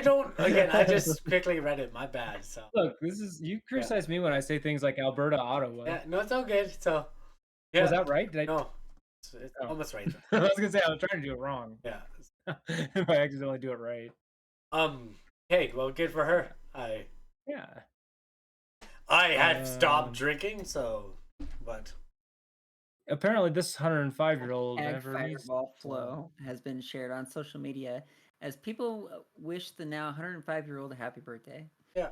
just quickly read it, my bad. So
look, you criticize me when I say things like Alberta, Ottawa.
Yeah, no, it's all good. So
yeah. Was that right?
No, it's almost right.
I was gonna say I was trying to do it wrong.
Yeah.
If I accidentally do it right.
Hey, well, good for her. I had stopped drinking, so, but
apparently this 105-year-old
Fireball flow has been shared on social media as people wish the now 105-year-old a happy birthday.
Yeah.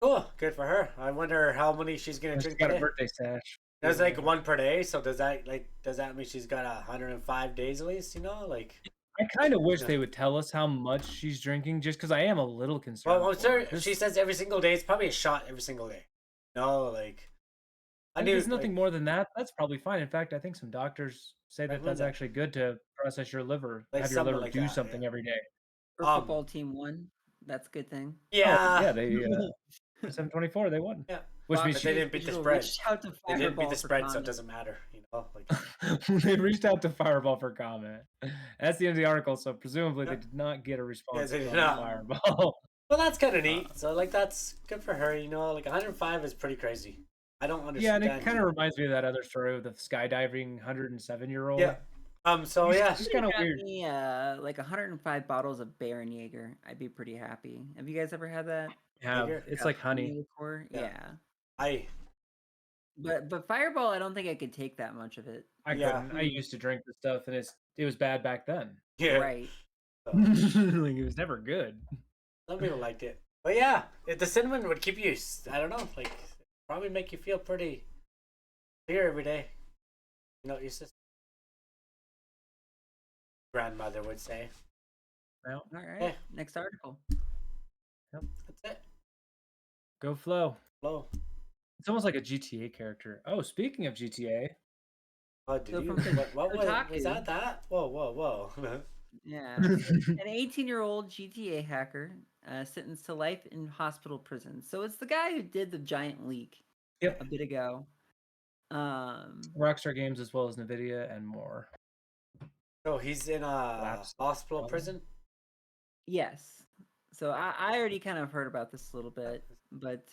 Cool. Good for her. I wonder how many she's gonna drink.
She's got a birthday stash.
That's like one per day. So does that mean she's got 105 days at least? You know, like.
I kind of wish they would tell us how much she's drinking, just because I am a little concerned.
Well, I'm sure she says every single day. It's probably a shot every single day. No, like.
If there's nothing more than that, that's probably fine. In fact, I think some doctors say that that's actually good to process your liver, have your liver do something every day.
For football team won, that's a good thing.
Yeah.
Yeah, they 724, they won.
Yeah.
Which means
they didn't beat the spread. They didn't beat the spread, so it doesn't matter. You know, like
they reached out to Fireball for comment. That's the end of the article. So presumably they did not get a response from Fireball.
Well, that's kind of neat. So like that's good for her. You know, like 105 is pretty crazy. I don't understand.
Yeah, and it kind of reminds me of that other story with the skydiving 107-year-old.
Yeah. So
it's kind of weird. Me, like 105 bottles of Baron Jaeger, I'd be pretty happy. Have you guys ever had that?
Yeah, it's like honey.
Yeah. But Fireball, I don't think I could take that much of it.
I couldn't. I used to drink the stuff, and it was bad back then.
Yeah.
Right.
Like it was never good.
Some people liked it, but yeah, the cinnamon would keep you. I don't know, like probably make you feel pretty clear every day. You know, your sister, grandmother would say.
Well, all right. Yeah. Next article.
Yep.
That's it.
Go Flow.
Flow.
It's almost like a GTA character. Oh, speaking of GTA.
Oh, did you? What was that? Whoa.
Yeah. An 18-year-old GTA hacker sentenced to life in hospital prison. So it's the guy who did the giant leak a bit ago.
Rockstar Games as well as NVIDIA and more.
So he's in a hospital prison?
Yes. So I already kind of heard about this a little bit, but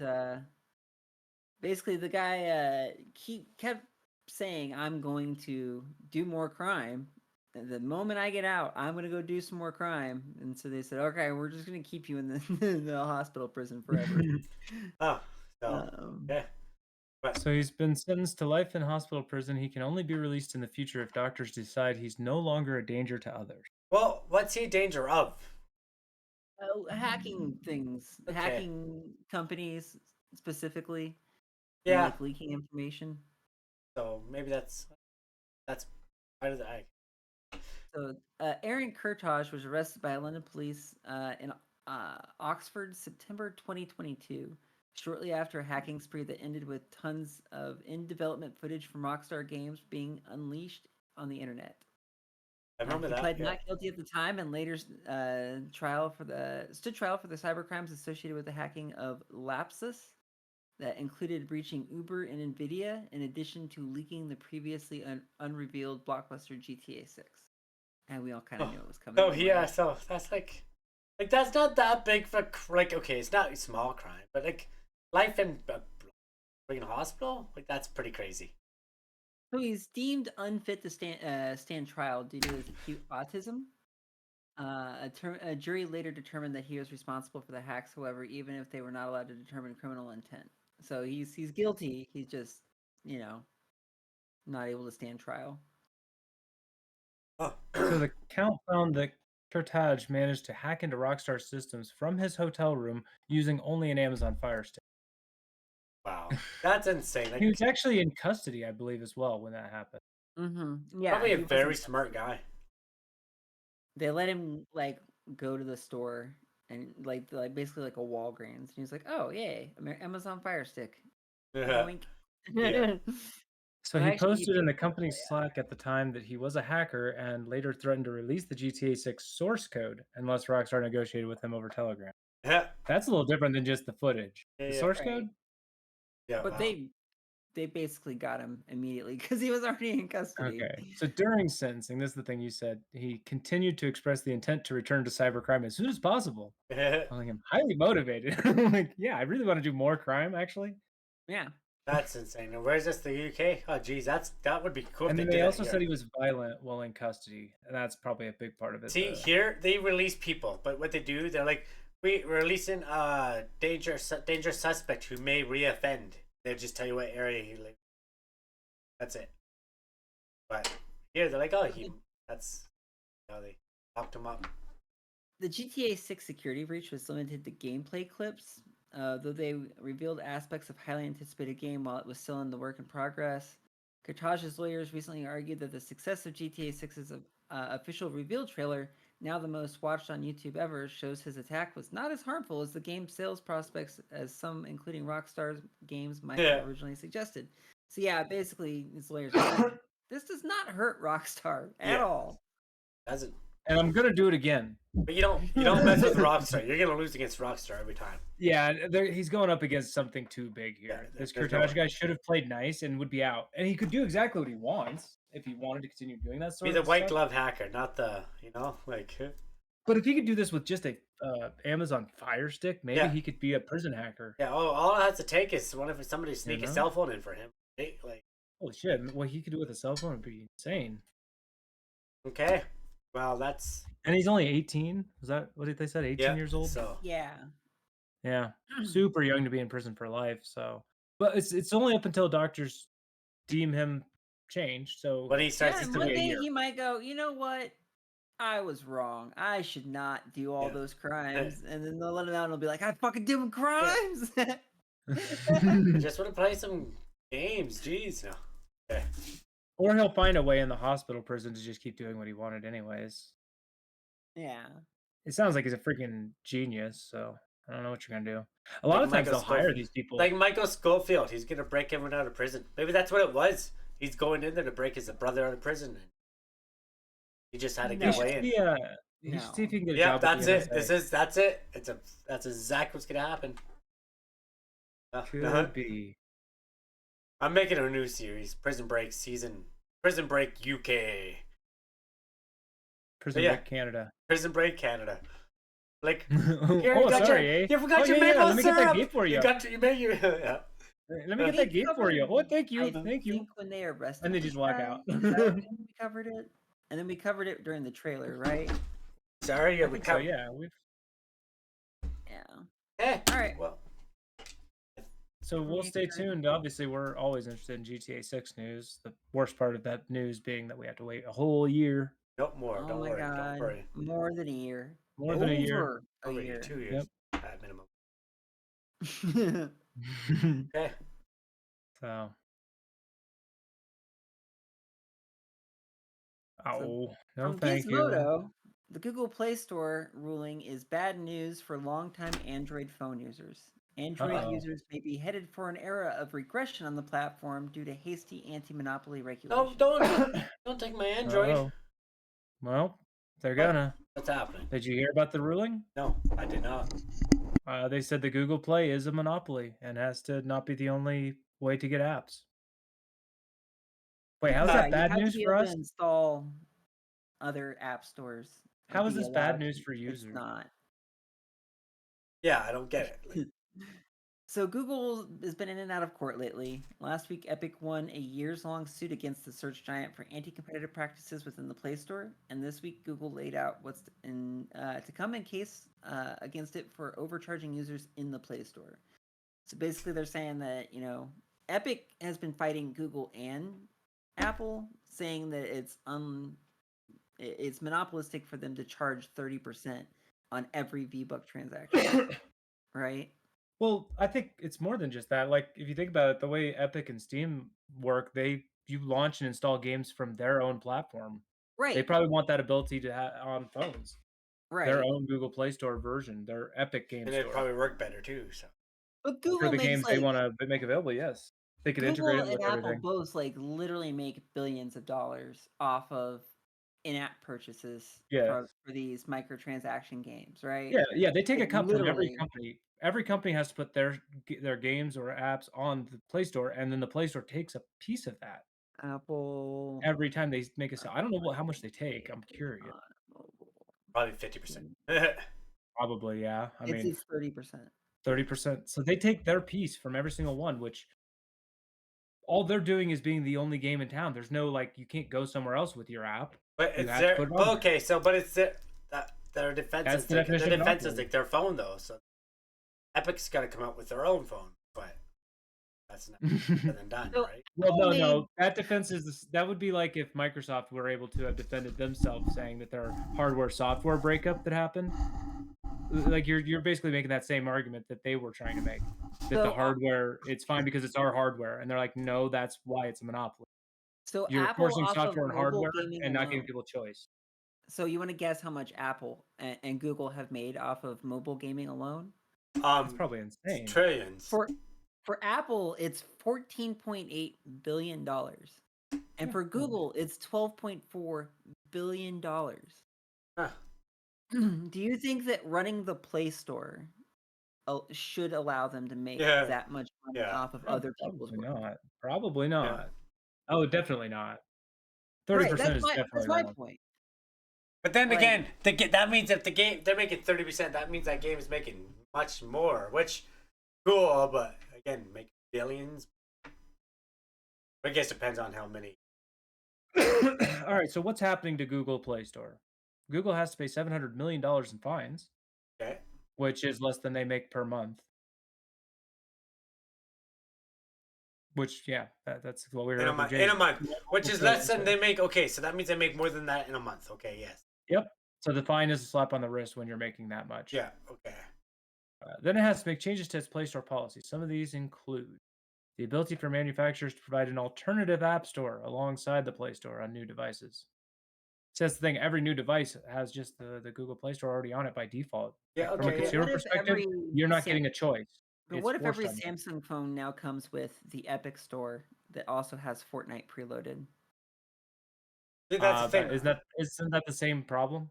basically the guy kept saying, I'm going to do more crime. The moment I get out, I'm going to go do some more crime. And so they said, okay, we're just going to keep you in the hospital prison forever.
Yeah.
So he's been sentenced to life in hospital prison. He can only be released in the future if doctors decide he's no longer a danger to others.
Well, what's he a danger of?
Hacking things. Okay. Hacking companies specifically.
Yeah.
Like leaking information.
So maybe that's part of the eye.
So Aaron Kurtage was arrested by London police in Oxford, September 2022, shortly after a hacking spree that ended with tons of in-development footage from Rockstar Games being unleashed on the internet.
I remember that.
He pled not guilty at the time and later stood trial for the cybercrimes associated with the hacking of Lapsus, that included breaching Uber and Nvidia, in addition to leaking the previously unrevealed blockbuster GTA 6. And we all kind of knew it was coming.
Oh yeah, so that's like that's not that big for like, okay, it's not a small crime, but like life in a freaking hospital, like that's pretty crazy.
So he's deemed unfit to stand trial due to his acute autism. A jury later determined that he was responsible for the hacks, however, even if they were not allowed to determine criminal intent. So he's guilty. He's just, not able to stand trial.
So the count found that Kurtaj managed to hack into Rockstar systems from his hotel room using only an Amazon Fire Stick.
Wow, that's insane. Like,
he was actually in custody, I believe, as well when that happened.
Mm-hmm. Yeah,
probably a very smart guy.
They let him go to the store and like basically like a Walgreens, and he's like, "Oh yay, Amazon Fire Stick."
Yeah.
Yeah.
So he posted in the company's Slack at the time that he was a hacker and later threatened to release the GTA 6 source code unless Rockstar negotiated with him over Telegram.
Yeah.
That's a little different than just the footage.
Yeah,
the source code?
Yeah.
But they basically got him immediately because he was already in custody.
Okay. So during sentencing, this is the thing you said, he continued to express the intent to return to cybercrime as soon as possible. Calling him highly motivated. Like, yeah, I really want to do more crime, actually.
Yeah.
That's insane. And where's this, the UK? Oh, geez, that would be cool.
And then they also said he was violent while in custody, and that's probably a big part of it.
See, here they release people, but what they do, they're like, we're releasing a dangerous suspect who may reoffend. They'll just tell you what area he lives. That's it. But here they're like, oh, that's how they locked him up.
The GTA 6 security breach was limited to gameplay clips, though they revealed aspects of highly anticipated game while it was still in the work in progress. Kurtaj's lawyers recently argued that the success of GTA 6's official reveal trailer, now the most watched on YouTube ever, shows his attack was not as harmful as the game's sales prospects as some, including Rockstar's games, might have originally suggested. So yeah, basically, his lawyers are saying, this does not hurt Rockstar at all.
Doesn't.
And I'm gonna do it again.
But you don't mess with Rockstar. You're gonna lose against Rockstar every time.
Yeah, he's going up against something too big here.
Yeah,
this Kurtaj guy should have played nice and would be out, and he could do exactly what he wants if he wanted to continue doing that.
Be the white glove hacker, not the
But if he could do this with just a Amazon Fire Stick, maybe he could be a prison hacker.
Yeah. Oh, all it has to take is somebody sneak a cell phone in for him.
Holy shit! What he could do with a cell phone would be insane.
Okay. Well, that's.
And he's only 18. Was that what they said? 18 years old.
So.
Yeah, super young to be in prison for life. So, but it's only up until doctors deem him changed. So
when he starts
one day he might go, you know what? I was wrong. I should not do all those crimes. And then they'll let him out and he'll be like, I fucking doing crimes.
I just want to play some games. Jeez. No. Okay.
Or he'll find a way in the hospital prison to just keep doing what he wanted anyways.
Yeah.
It sounds like he's a freaking genius, so I don't know what you're going to do. A lot of times they'll hire these people.
Like Michael Schofield, he's going to break everyone out of prison. Maybe that's what it was. He's going in there to break his brother out of prison. He just had to get away in.
He should see if he can get a
job.
job.
That's it. That's it. That's exactly what's going to happen.
Could be.
I'm making a new series, Prison Break UK.
Prison Break Canada.
Prison Break Canada. Like,
sorry,
you forgot your maple
let me
syrup.
Get that gate for you.
Let
me get that gate for you. Oh, thank you. Thank you.
When they arrested,
and they just walk out.
We covered it, and then we covered it during the trailer, right?
Sorry, yeah, we covered.
Yeah.
Hey,
all right.
Well,
so we'll stay tuned. Obviously, we're always interested in GTA 6 news. The worst part of that news being that we have to wait a whole year.
No more.
Oh
don't
my
worry.
God.
Don't worry.
More than a year.
More than a year.
A year.
2 years at minimum. Okay.
So. Oh, no, thank
Gizmodo, you. The Google Play Store ruling is bad news for longtime Android phone users. Android users may be headed for an era of regression on the platform due to hasty anti-monopoly regulations.
No, don't take my Android.
Uh-oh. Well, they're gonna.
What's happening?
Did you hear about the ruling?
No, I did not.
They said the Google Play is a monopoly and has to not be the only way to get apps. Wait, how's
Yeah,
that
you
bad
have to
news
be
for
able
us?
to install other app stores.
How is
be
this bad
allowed
news
to.
for
It's
users?
not.
Yeah, I don't get it. Like,
So Google has been in and out of court lately. Last week, Epic won a years-long suit against the search giant for anti-competitive practices within the Play Store, and this week Google laid out what's to come in case against it for overcharging users in the Play Store. So basically, they're saying that Epic has been fighting Google and Apple, saying that it's monopolistic for them to charge 30% on every VBuck transaction, right?
Well, I think it's more than just that. Like, if you think about it, the way Epic and Steam work, you launch and install games from their own platform. They
Right,
probably want that ability to have on phones. Their
right.
own Google Play Store version, their Epic game
and it'd
store.
probably work better too. So
But
For
Google
the
makes
games they want to make available, yes. They could integrate
Google
it with
and Apple
everything.
both literally make billions of dollars off of in-app purchases
Yes.
for these microtransaction games, right?
Yeah, they take a
Like,
cut from every
literally.
company. Every company has to put their games or apps on the Play Store, and then the Play Store takes a piece of that
Apple
every time they make a sale. I don't know how much they take. I'm curious.
probably 50%.
Probably, yeah. I mean,
It's 30%.
30%. So they take their piece from every single one, which all they're doing is being the only game in town. There's no you can't go somewhere else with your app.
But
You
it's
have to put it on there.
okay. So, but it's that their defense
That's
is
the
their
definition of
defense is
monopoly.
like their phone though. So Epic's got to come out with their own phone, but that's not better than done,
So-
right?
Well,
Apple
no. That defense that would be like if Microsoft were able to have defended themselves, saying that their hardware-software breakup that happened. Like you're basically making that same argument that they were trying to make. That the
So,
hardware, it's fine because it's our hardware, and they're like, no, that's why it's a monopoly.
So
You're
Apple
forcing
off of
software and
mobile
hardware
gaming
and not
alone.
giving people choice.
So you want to guess how much Apple and Google have made off of mobile gaming alone?
It's probably insane.
Trillions.
For Apple, it's $14.8 billion. And for Google, it's $12.4 billion.
Huh.
Do you think that running the Play Store should allow them to make that much money off of other people's
Probably
work?
not. Probably not.
Yeah.
Oh, definitely not. 30%
Right,
is definitely
that's my
wrong.
point.
But then
Like-
again, that means if the game they're making 30%, that means that game is making much more. Which cool, but again, making billions. I guess it depends on how many.
All right, so what's happening to Google Play Store? Google has to pay $700 million in fines,
Okay.
which is less than they make per month. Which, yeah, that's what we were
In a month, which is
Okay,
less than
so-
they make. Okay, so that means they make more than that in a month. Okay, yes.
Yep. So the fine is a slap on the wrist when you're making that much.
Yeah. Okay.
Then it has to make changes to its Play Store policy. Some of these include the ability for manufacturers to provide an alternative app store alongside the Play Store on new devices. So that's the thing. Every new device has just the Google Play Store already on it by default.
Yeah.
From a
Okay. Yeah.
consumer
What if
perspective,
every
you're not
Sam-
getting a choice.
But
It's
what if every
forced on you.
Samsung phone now comes with the Epic Store that also has Fortnite preloaded?
See, that's the thing.
Isn't that the same problem?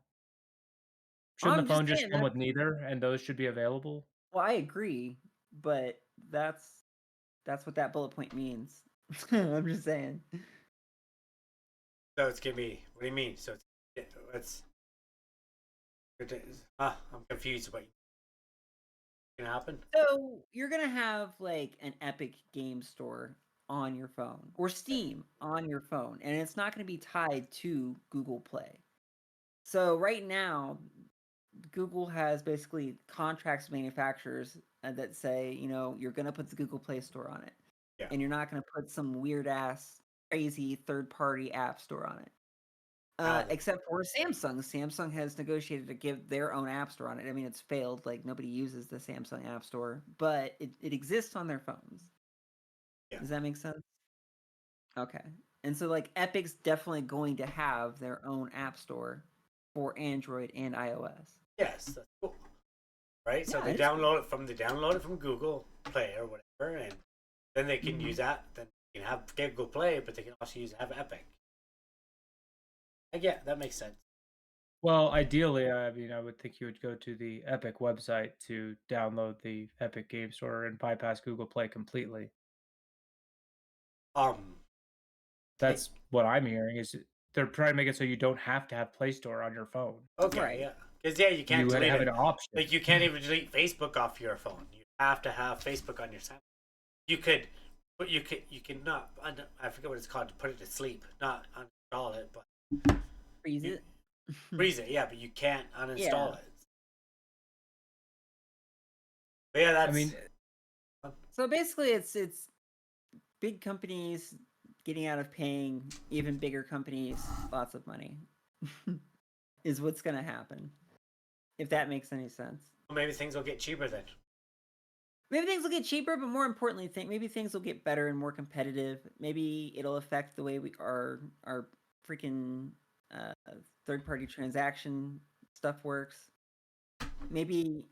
Shouldn't
I'm
the phone
just
just
saying
come with neither, and those should be available?
Well, I agree, but that's what that bullet point means. I'm just saying.
So it's gonna be. What do you mean? So it's. I'm confused. What can happen?
So you're gonna have like an Epic game store on your phone or Steam on your phone, and it's not gonna be tied to Google Play. So right now, Google has basically contracts with manufacturers that say, you're gonna put the Google Play Store on it, and you're not gonna put some weird ass, crazy third-party app store on it. Except for Samsung. Samsung has negotiated to give their own app store on it. I mean, it's failed. Like, nobody uses the Samsung app store, but it exists on their phones.
Yeah.
Does that make sense? Okay. And so, like, Epic's definitely going to have their own app store for Android and iOS.
Yes, that's cool. Right? So
Yeah,
they
it's
download it from Google Play or whatever, and then they can
Mhm.
use that. Then they can have Google Play, but they can also have Epic. Yeah, that makes sense.
Well, ideally, I mean, I would think you would go to the Epic website to download the Epic Game Store and bypass Google Play completely. That's what I'm hearing. Is they're trying to make it so you don't have to have Play Store on your phone.
Okay,
Right.
yeah. Because you can't
You
delete
have
it.
an option.
Like you can't even delete Facebook off your phone. You have to have Facebook on your phone. You could, but you can not. I forget what it's called to put it to sleep, not uninstall it, but
Freeze it.
freeze it. Yeah, but you can't uninstall
Yeah.
it. But yeah, that's.
I mean,
So basically, it's big companies getting out of paying even bigger companies lots of money is what's going to happen. If that makes any sense.
Maybe things will get cheaper then.
Maybe things will get cheaper, but more importantly, maybe things will get better and more competitive. Maybe it'll affect the way we our freaking third-party transaction stuff works. Maybe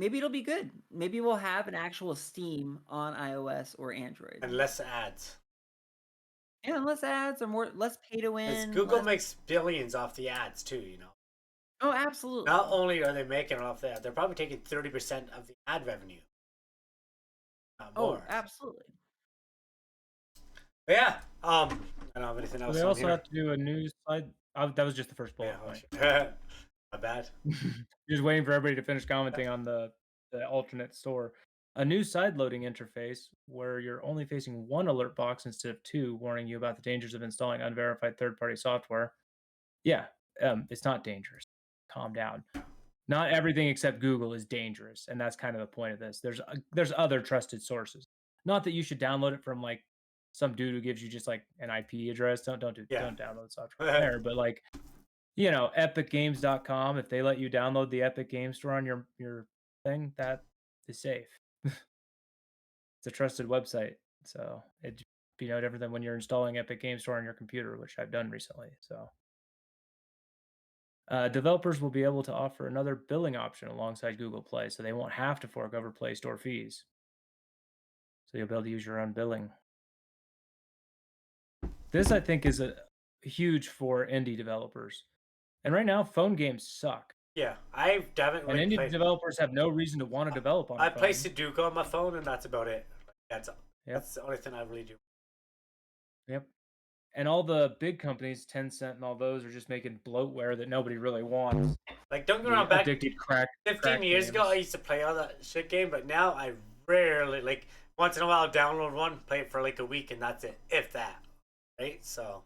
it'll be good. Maybe we'll have an actual Steam on iOS or Android.
And less ads.
Yeah, less ads or less pay to win.
Google makes billions off the ads too, you know.
Oh, absolutely.
Not only are they making it off that, they're probably taking 30% of the ad revenue.
Oh, absolutely.
But yeah. I don't have anything else.
They also
here.
have to do a news slide. That was just the first bullet point.
My bad.
Just waiting for everybody to finish commenting on the alternate store. A new side loading interface where you're only facing one alert box instead of two, warning you about the dangers of installing unverified third-party software. Yeah, it's not dangerous. Calm down. Not everything except Google is dangerous, and that's kind of the point of this. There's other trusted sources. Not that you should download it from like some dude who gives you just like an IP address. Don't download software there. But like, you know, epicgames.com, if they let you download the Epic Game Store on your thing, that is safe. It's a trusted website, so it'd be no different than when you're installing Epic Game Store on your computer, which I've done recently. So developers will be able to offer another billing option alongside Google Play, so they won't have to fork over Play Store fees. So you'll be able to use your own billing. This, I think, is huge for indie developers. And right now, phone games suck.
Yeah, I've definitely.
And indie developers have no reason to want to develop on.
I play Sudoku on my phone, and that's about it. That's the only thing I really do.
Yep. And all the big companies, Tencent and all those, are just making bloatware that nobody really wants.
Like, don't get around back.
Addicted crack.
15 years ago, I used to play all that shit game, but now I rarely, like, once in a while, download one, play it for like a week, and that's it, if that. Right? So.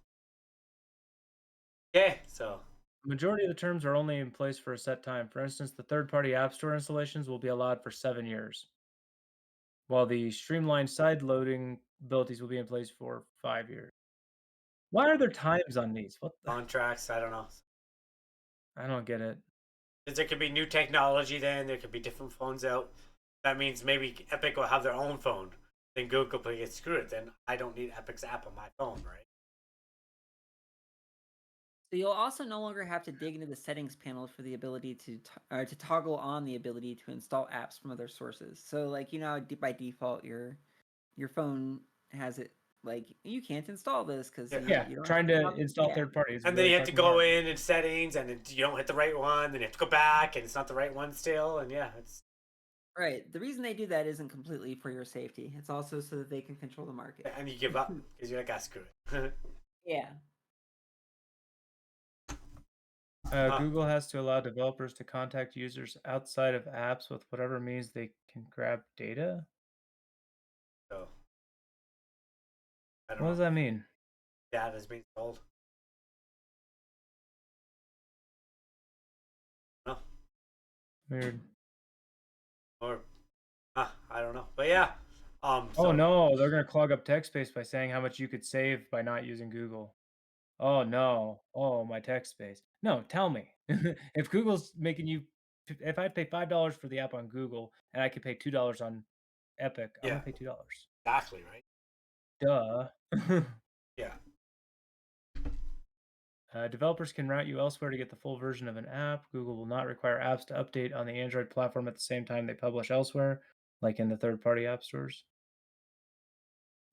Yeah, so.
The majority of the terms are only in place for a set time. For instance, the third-party App Store installations will be allowed for 7 years, while the streamlined side-loading abilities will be in place for 5 years. Why are there times on these? What the?
Contracts, I don't know.
I don't get it.
Because there could be new technology then, there could be different phones out. That means maybe Epic will have their own phone. Then Google will get screwed. Then I don't need Epic's app on my phone, right?
So you'll also no longer have to dig into the settings panel for the ability to toggle on the ability to install apps from other sources. So, like, you know, by default, your phone has it. Like, you can't install this because
you don't trying to install third parties.
And then you have to go in settings, and you don't hit the right one. Then you have to go back, and it's not the right one still. And yeah, it's
right. The reason they do that isn't completely for your safety. It's also so that they can control the market.
And you give up because you're like, ah, screw it.
Yeah.
Google has to allow developers to contact users outside of apps with whatever means they can grab data.
So,
what does that mean?
Data is being sold. No.
Weird.
Or, I don't know. But yeah.
Oh no, they're gonna clog up text space by saying how much you could save by not using Google. Oh no. Oh, my text space. No, tell me. If Google's making you, if I pay $5 for the app on Google and I could pay $2 on Epic, I'm gonna pay $2.
Exactly, right?
Duh.
Yeah.
Developers can route you elsewhere to get the full version of an app. Google will not require apps to update on the Android platform at the same time they publish elsewhere, like in the third-party app stores.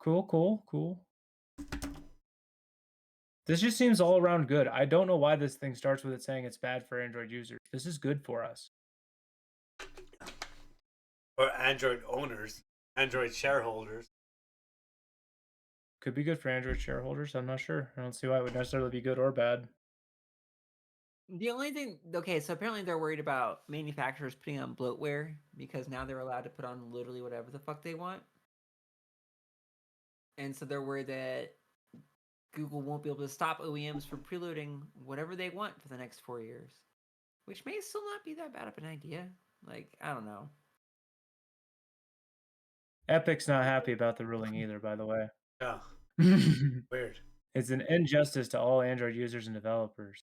Cool. This just seems all around good. I don't know why this thing starts with it saying it's bad for Android users. This is good for us.
Or Android owners, Android shareholders.
Could be good for Android shareholders. I'm not sure. I don't see why it would necessarily be good or bad.
The only thing, okay, so apparently they're worried about manufacturers putting on bloatware because now they're allowed to put on literally whatever the fuck they want. And so they're worried that Google won't be able to stop OEMs from preloading whatever they want for the next 4 years, which may still not be that bad of an idea. Like, I don't know.
Epic's not happy about the ruling either, by the way.
Yeah. Weird.
It's an injustice to all Android users and developers.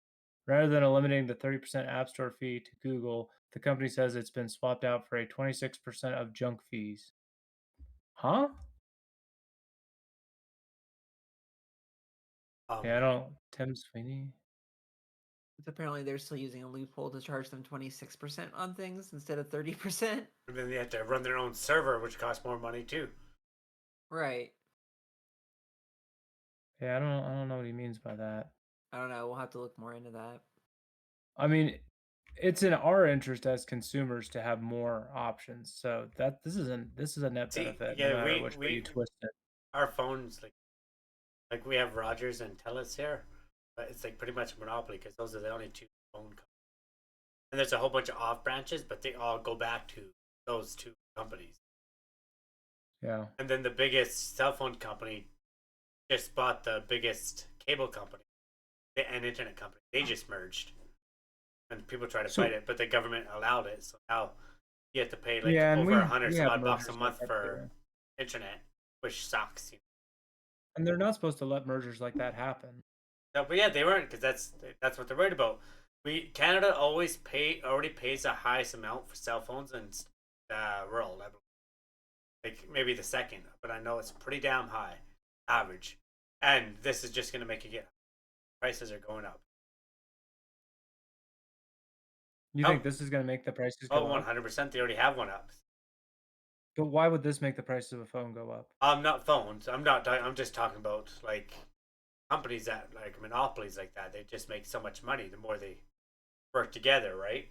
Rather than eliminating the 30% App Store fee to Google, the company says it's been swapped out for a 26% of junk fees. Huh? Yeah, I don't. Tim Sweeney.
Apparently, they're still using a loophole to charge them 26% on things instead of 30%.
And then they have to run their own server, which costs more money too.
Right.
Yeah, I don't know what he means by that.
I don't know. We'll have to look more into that.
I mean, it's in our interest as consumers to have more options. So that this is a net benefit.
Yeah,
no matter which way you twist it.
Our phones, like we have Rogers and Telus here, but it's like pretty much a monopoly because those are the only two phone companies. And there's a whole bunch of off branches, but they all go back to those two companies.
Yeah.
And then the biggest cell phone company just bought the biggest cable company and internet company. They just merged. And people try to fight it, but the government allowed it. So now you have to pay like over $100 a month for internet, which sucks.
And they're not supposed to let mergers like that happen.
No, but yeah, they weren't, because that's what they're worried about. Canada already pays the highest amount for cell phones in the world, I believe. Like maybe the second, but I know it's pretty damn high, average. And this is just gonna make it get prices are going up.
You think this is gonna make the prices go up?
100%. They already have one up.
But why would this make the price of a phone go up?
Not phones. I'm just talking about like companies that like monopolies like that. They just make so much money the more they work together, right?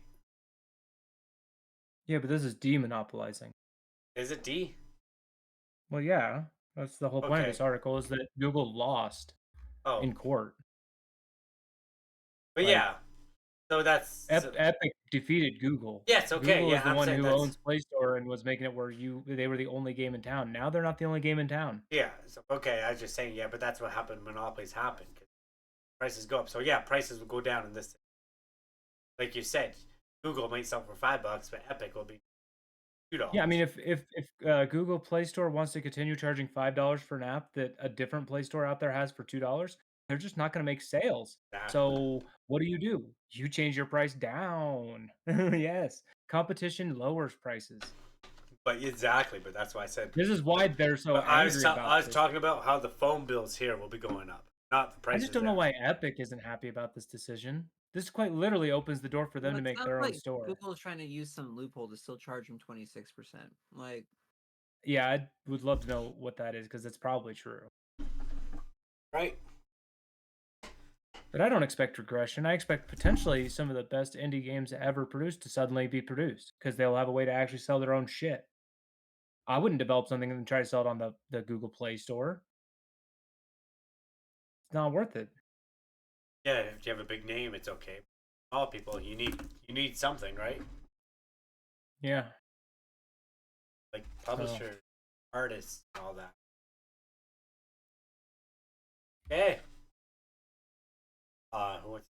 Yeah, but this is demonopolizing.
Is it D?
Well, yeah. That's the whole point of this article, is that Google lost in court.
But yeah. So that's
Epic defeated Google.
Yes, okay.
Google is the
I'm
one who owns Play Store and was making it where they were the only game in town. Now they're not the only game in town.
Yeah. So, okay, I was just saying, yeah, but that's what happened. Monopolies happen. Prices go up. So yeah, prices will go down in this. Like you said, Google might sell for $5, but Epic will be $2.
Yeah, I mean, if Google Play Store wants to continue charging $5 for an app that a different Play Store out there has for $2, they're just not going to make sales. Exactly. So what do? You change your price down. Yes, competition lowers prices.
But exactly, but that's why I said
this is why they're so angry about
I was talking about how the phone bills here will be going up, not the prices.
I just don't know why Epic isn't happy about this decision. This quite literally opens the door for them to make their own store.
Google's trying to use some loophole to still charge them 26%. Like,
yeah, I would love to know what that is, because it's probably true.
Right.
But I don't expect regression. I expect potentially some of the best indie games ever produced to suddenly be produced, because they'll have a way to actually sell their own shit. I wouldn't develop something and then try to sell it on the Google Play Store. It's not worth it.
Yeah, if you have a big name, it's okay. All people, you need something, right?
Yeah.
Like publishers, artists, and all that. Okay. What's...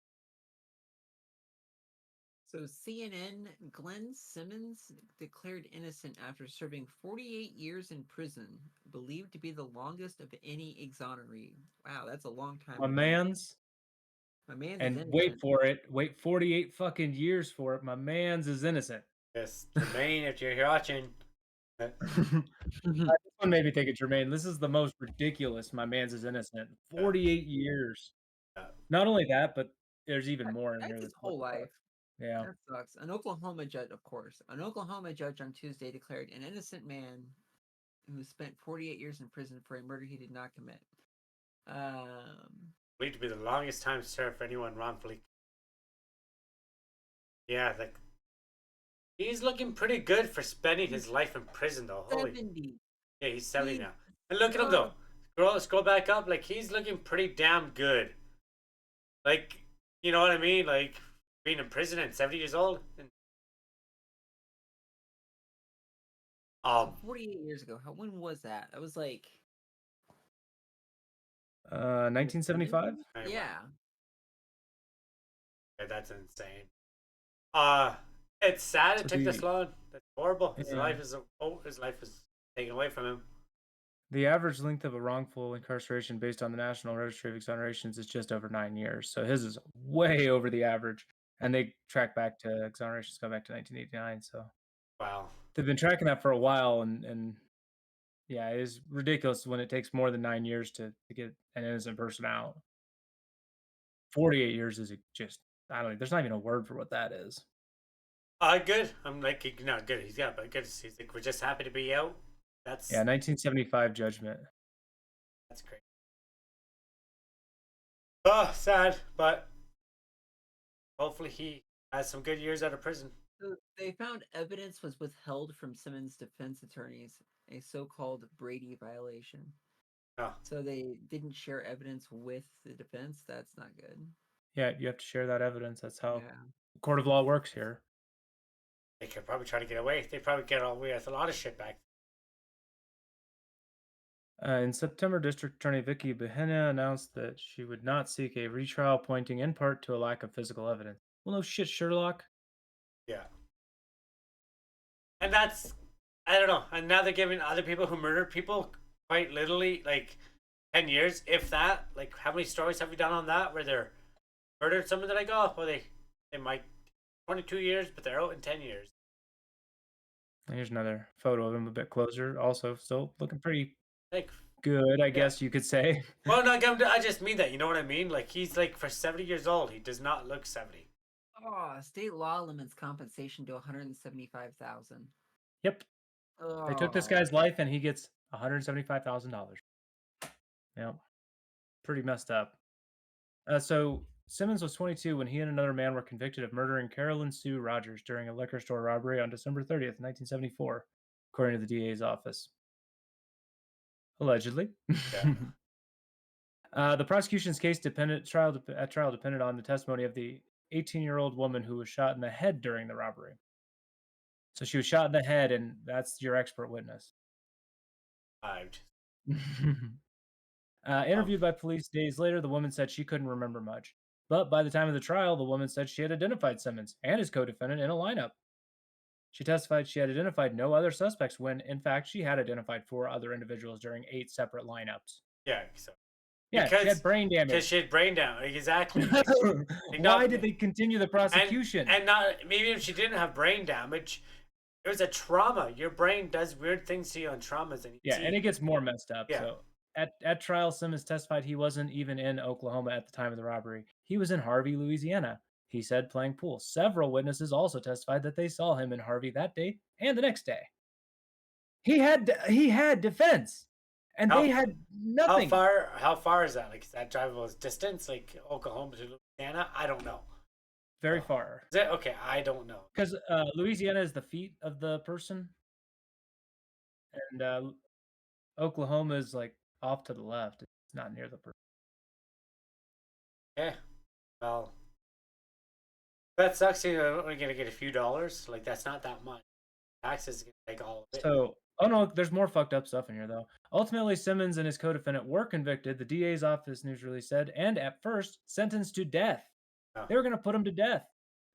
So CNN, Glenn Simmons declared innocent after serving 48 years in prison, believed to be the longest of any exoneree. Wow, that's a long time.
My man's and wait for it. Wait 48 fucking years for it. My man's is innocent.
Yes, Jermaine, if you're watching.
This one made me think of Jermaine. This is the most ridiculous. My man's is innocent. 48 years. Not only that, but there's even more in here.
That's his whole life.
Yeah.
That sucks. An Oklahoma judge, of course. An Oklahoma judge on Tuesday declared an innocent man who spent 48 years in prison for a murder he did not commit.
believed to be the longest time served for anyone wrongfully. Yeah, like he's looking pretty good for spending his life in prison, though. Holy,
70.
yeah, he's 70
He-
now. And look at him though. Scroll back up. Like he's looking pretty damn good. Like, you know what I mean? Like being in prison at 70 years old. And,
48 years ago. When was that? That was like
1975.
anyway.
Yeah.
Yeah, that's insane. It's sad it
So
took this long. That's horrible. His
Yeah.
life is taken away from him.
The average length of a wrongful incarceration based on the National Registry of Exonerations is just over 9 years. So his is way over the average. And they track back to exonerations go back to 1989. So
Wow.
they've been tracking that for a while. And yeah, it is ridiculous when it takes more than 9 years to get an innocent person out. 48 years is just, I don't know. There's not even a word for what that is.
Good. I'm like, not good. He's got, but good. He's like, we're just happy to be out. That's
Yeah, 1975 judgment.
That's great. Oh, sad, but hopefully he has some good years out of prison.
So they found evidence was withheld from Simmons' defense attorneys, a so-called Brady violation.
Oh.
So they didn't share evidence with the defense. That's not good.
Yeah, you have to share that evidence. That's how
Yeah.
the court of law works here.
They could probably try to get away. They probably get away with a lot of shit back.
In September, District Attorney Vicky Behena announced that she would not seek a retrial, pointing in part to a lack of physical evidence. Well, no shit, Sherlock.
Yeah. And that's, I don't know. And now they're giving other people who murdered people quite literally like 10 years, if that. Like, how many stories have we done on that where they're murdered someone that I go, well, they might 22 years, but they're out in 10 years.
Here's another photo of him a bit closer. Also, still looking pretty
Like,
good, I guess you could say.
well, no, I just mean that. You know what I mean? Like, he's like for 70 years old. He does not look 70.
Oh, state law limits compensation to $175,000.
Yep.
Oh.
They took this guy's life and he gets $175,000. Yep. Pretty messed up. So Simmons was 22 when he and another man were convicted of murdering Carolyn Sue Rogers during a liquor store robbery on December 30th, 1974, according to the DA's office. Allegedly.
Yeah.
The prosecution's trial depended on the testimony of the 18-year-old woman who was shot in the head during the robbery. So she was shot in the head, and that's your expert witness. Interviewed by police days later, the woman said she couldn't remember much. But by the time of the trial, the woman said she had identified Simmons and his co-defendant in a lineup. She testified she had identified no other suspects when, in fact, she had identified 4 other individuals during 8 separate lineups.
Yeah, so.
Yeah, she had brain damage.
Because she had brain damage, exactly.
Why did they continue the prosecution?
And not maybe if she didn't have brain damage, it was a trauma. Your brain does weird things to you on traumas, and
and it gets more messed up.
Yeah.
So at trial, Simmons testified he wasn't even in Oklahoma at the time of the robbery. He was in Harvey, Louisiana. He said playing pool. Several witnesses also testified that they saw him in Harvey that day and the next day. He had defense. And they had nothing.
How far is that? Like, is that drivable distance? Like Oklahoma to Louisiana? I don't know.
Very far.
Is it? Okay, I don't know.
Because Louisiana is the feet of the person. And Oklahoma is like off to the left. It's not near the person.
Okay. Well, that sucks. You're only going to get a few dollars. Like, that's not that much. Taxes can take all of it.
So, oh no, there's more fucked up stuff in here, though. Ultimately, Simmons and his co-defendant were convicted, the DA's office news release said, and at first, sentenced to death.
Oh.
They were going to put them to death.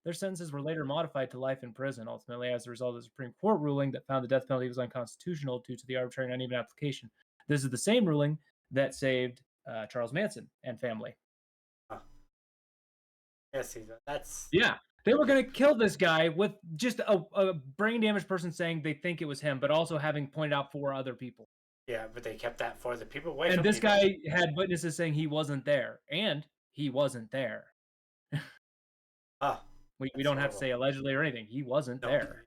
Their sentences were later modified to life in prison, ultimately, as a result of the Supreme Court ruling that found the death penalty was unconstitutional due to the arbitrary and uneven application. This is the same ruling that saved Charles Manson and family.
Oh. Yes, that's...
Yeah. They were going to kill this guy with just a brain damaged person saying they think it was him, but also having pointed out 4 other people.
Yeah, but they kept that for the people away
and
from
this
people.
Guy had witnesses saying he wasn't there, and he wasn't there. We don't have to say allegedly or anything. He wasn't there.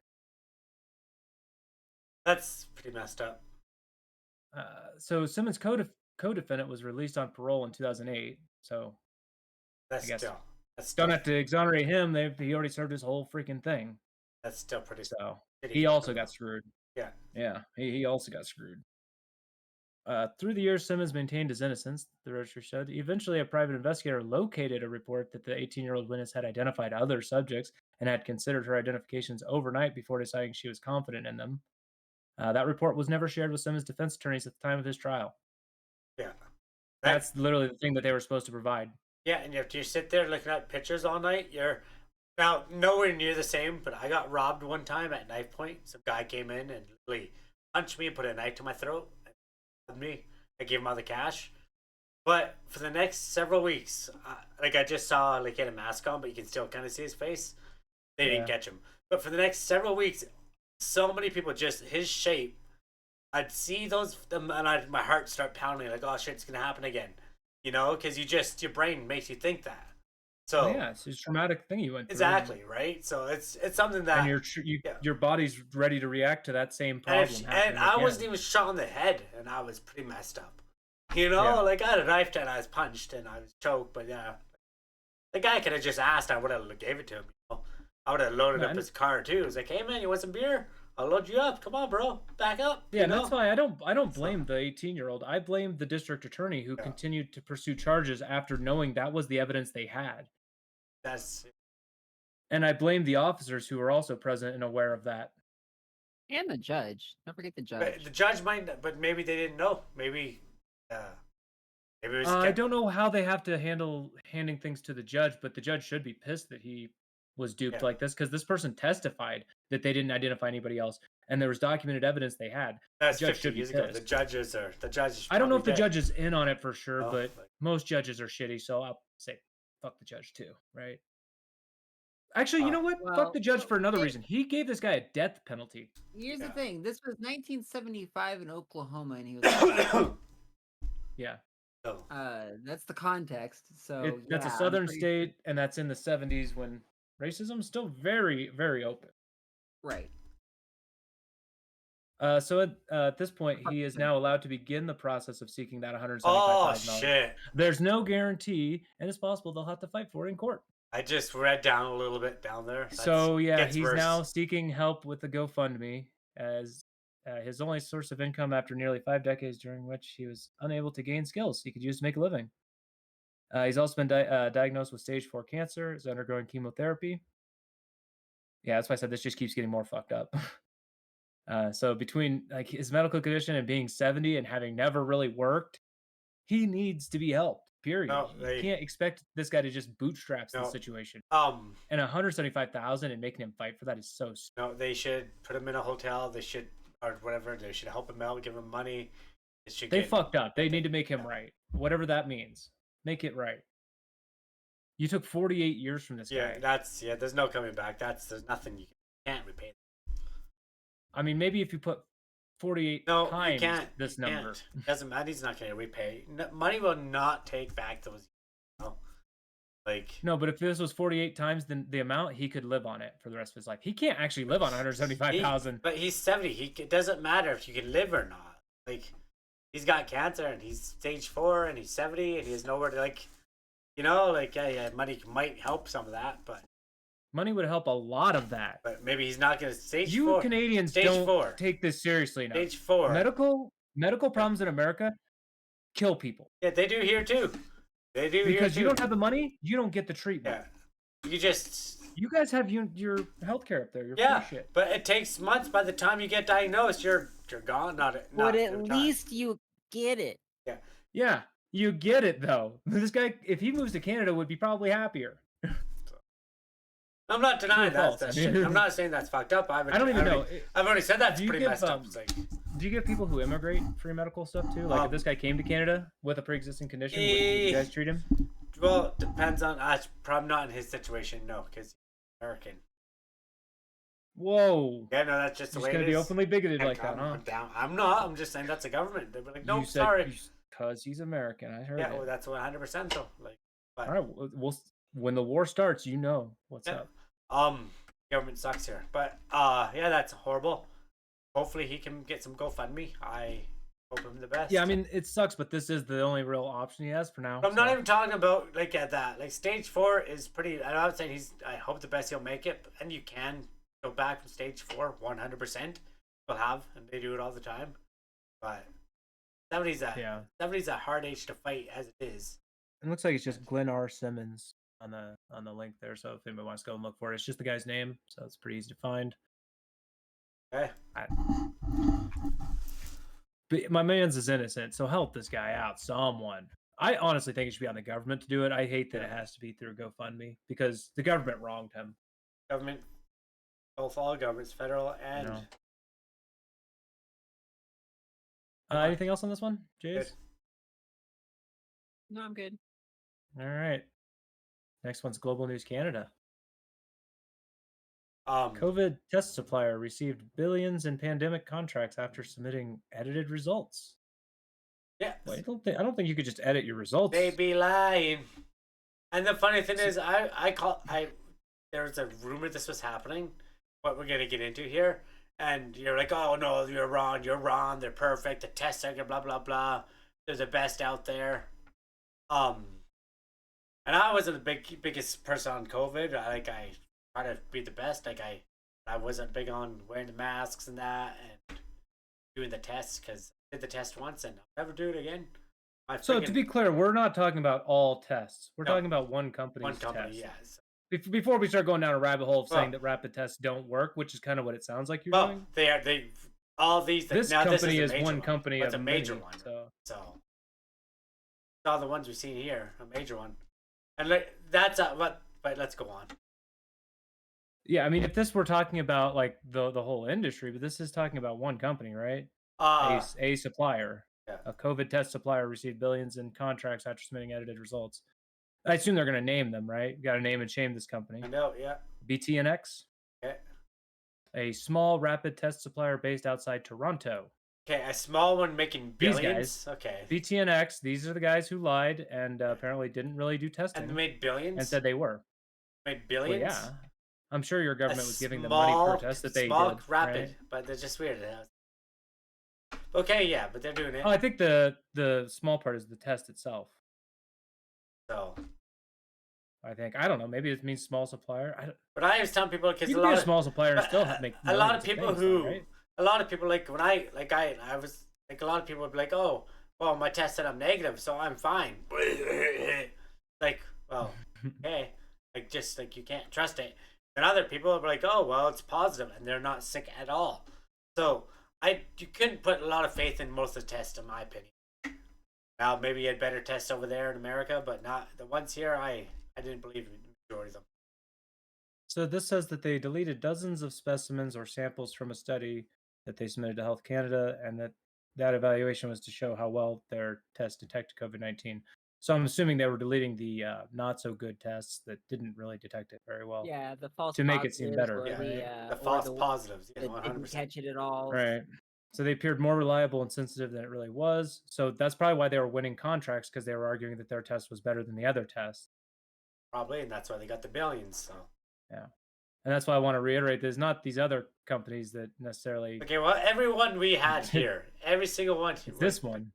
That's pretty messed up.
So Simmons' co-defendant was released on parole in 2008. So
That's
I guess
still
don't have to exonerate him. He already served his whole freaking thing.
That's still pretty.
So
shitty
he
for
also
criminal.
got screwed.
Yeah.
Yeah, he also got screwed. Through the years, Simmons maintained his innocence, the registry said. Eventually, a private investigator located a report that the 18-year-old witness had identified other subjects and had considered her identifications overnight before deciding she was confident in them. That report was never shared with Simmons' defense attorneys at the time of his trial.
Yeah.
That's literally the thing that they were supposed to provide.
Yeah, and if you sit there looking at pictures all night, you're now nowhere near the same, but I got robbed one time at knife point. Some guy came in and literally punched me and put a knife to my throat. Me, I gave him all the cash. But for the next several weeks, like I just saw, like he had a mask on, but you can still kind of see his face. They didn't catch him. But for the next several weeks, so many people just his shape. I'd see those, and my heart start pounding like, oh shit, it's gonna happen again. You know, because your brain makes you think that. So
yeah, it's a traumatic thing you went through.
Exactly, right? So it's something that
and your body's ready to react to that same problem.
And I wasn't even shot on the head, and I was pretty messed up. You know, like I had a knife and I was punched and I was choked, but yeah, the guy could have just asked. I would have gave it to him. You know? I would have loaded up his car too. It was like, hey man, you want some beer? I'll load you up. Come on, bro, back up.
Yeah, that's why I don't blame the 18-year-old. I blame the district attorney who continued to pursue charges after knowing that was the evidence they had. And I blame the officers who were also present and aware of that.
And the judge. Don't forget the judge.
But the judge might, but maybe they didn't know. Maybe it was.
I don't know how they have to handle handing things to the judge, but the judge should be pissed that he was duped like this because this person testified that they didn't identify anybody else, and there was documented evidence they had.
That's 50 years ago. The judges.
I don't know if the judge is in on it for sure, but most judges are shitty, so I'll say fuck the judge too, right? Actually, you know what? Fuck the judge for another reason. He gave this guy a death penalty.
Here's the thing. This was 1975 in Oklahoma, and he was
yeah.
That's the context. So
that's a southern state, and that's in the 70s when racism is still very, very open.
Right.
So at this point, he is now allowed to begin the process of seeking that $175,000.
Oh shit!
There's no guarantee, and it's possible they'll have to fight for it in court.
I just read down a little bit down there.
So yeah, he's now seeking help with the GoFundMe as his only source of income after nearly 5 decades during which he was unable to gain skills he could use to make a living. He's also been diagnosed with stage 4 cancer. Is undergoing chemotherapy. Yeah, that's why I said this just keeps getting more fucked up. So between like his medical condition and being 70 and having never really worked, he needs to be helped. Period. You can't expect this guy to just bootstrap the situation. And $175,000 and making him fight for that is so stupid.
No, they should put him in a hotel. They should, or whatever. They should help him out, give him money.
They fucked up. They need to make him right, whatever that means. Make it right. You took 48 years from this guy.
There's no coming back. There's nothing you can't repay.
I mean, maybe if you put 48 times this number.
Doesn't matter. He's not going to repay. Money will not take back those.
No, but if this was 48 times the amount, he could live on it for the rest of his life. He can't actually live on 175,000.
But he's 70. It doesn't matter if you can live or not. Like, he's got cancer and he's stage 4 and he's 70 and he has nowhere to money might help some of that, but.
Money would help a lot of that.
But maybe he's not going to stage 4.
You Canadians don't take this seriously now.
Stage 4.
Medical problems in America kill people.
Yeah, they do here too. They do
because you don't have the money, you don't get the treatment.
Yeah.
You guys have your healthcare up there. Your free shit.
But it takes months. By the time you get diagnosed, you're gone.
But at least you get it.
Yeah.
Yeah, you get it though. This guy, if he moves to Canada, would be probably happier.
I'm not denying that shit. I'm not saying that's fucked up. I don't even know. I've already said that's pretty messed up.
Do you give people who immigrate free medical stuff too? Like if this guy came to Canada with a pre-existing condition, would you guys treat him?
Well, depends on. Probably not in his situation, no, because he's American.
Whoa.
Yeah, no, that's just the way it is.
You're gonna be openly bigoted like that, huh?
I'm not. I'm just saying that's the government. They're like, no, sorry.
Because he's American. I heard.
Yeah, well, that's 100% though.
All right. Well, when the war starts, you know what's up.
Government sucks here, but yeah, that's horrible. Hopefully he can get some GoFundMe. Hope him the best.
Yeah, I mean, it sucks, but this is the only real option he has for now.
I'm not even talking about like at that. Like stage 4 is pretty. I'm not saying I hope the best he'll make it, and you can go back from stage 4 100%. Will have, and they do it all the time. But 70's a hard age to fight as it is.
It looks like it's just Glenn R. Simmons on the link there. So if anybody wants to go and look for it, it's just the guy's name, so it's pretty easy to find.
Okay.
But my man's is innocent, so help this guy out, someone. I honestly think it should be on the government to do it. I hate that it has to be through GoFundMe because the government wronged him.
Government, both all governments, federal and.
No. Anything else on this one, Jays?
Good.
No, I'm good.
All right. Next one's Global News Canada. COVID test supplier received billions in pandemic contracts after submitting edited results.
Yeah.
Well, I don't think you could just edit your results.
They be lying. And the funny thing is, there was a rumor this was happening. What we're gonna get into here, and you're like, oh no, you're wrong. They're perfect. The tests are blah blah blah. They're the best out there. And I wasn't the biggest person on COVID. I try to be the best. I wasn't big on wearing the masks and that and doing the tests because I did the test once and I'll never do it again.
So to be clear, we're not talking about all tests. We're talking about one company's
One company,
test. Yes. Before we start going down a rabbit hole of saying that rapid tests don't work, which is kind of what it sounds like you're doing.
All these.
This
now
company
this
is one company
of
a
major
many,
one. So all the ones we've seen here, a major one, and like that's what. But let's go on.
Yeah, I mean, if this were talking about like the whole industry, but this is talking about one company, right? A supplier.
Yeah.
A COVID test supplier received billions in contracts after submitting edited results. I assume they're going to name them, right? You got to name and shame this company.
I know, yeah.
BTNX.
Okay.
A small rapid test supplier based outside Toronto.
Okay, a small one making billions.
These guys,
okay.
BTNX. These are the guys who lied and apparently didn't really do testing.
And they made billions.
And said they were.
Made billions.
Well, yeah. I'm sure your government was giving them money per test that they did.
Rapid,
right?
but they're just weird. Okay, yeah, but they're doing it.
Oh, I think the small part is the test itself.
So.
I don't know. Maybe it means small supplier.
But I was telling people because
you can be a small supplier and still make
a lot of people
right?
A lot of people like when I was like a lot of people would be like, oh, well, my test said I'm negative, so I'm fine. Like, well, okay, like just like you can't trust it. And other people are like, oh, well, it's positive, and they're not sick at all. So you couldn't put a lot of faith in most of the tests, in my opinion. Now maybe you had better tests over there in America, but not the ones here. I didn't believe in the majority of them.
So this says that they deleted dozens of specimens or samples from a study that they submitted to Health Canada, and that evaluation was to show how well their test detected COVID-19. So I'm assuming they were deleting the not so good tests that didn't really detect it very well.
Yeah, the false
to make it seem better.
The false positives. Yeah,
that didn't catch it at all.
Right. So they appeared more reliable and sensitive than it really was. So that's probably why they were winning contracts, because they were arguing that their test was better than the other tests.
Probably, and that's why they got the billions. So.
Yeah. And that's why I want to reiterate, there's not these other companies that necessarily...
Okay, well, everyone we had here, every single one.
It's this one.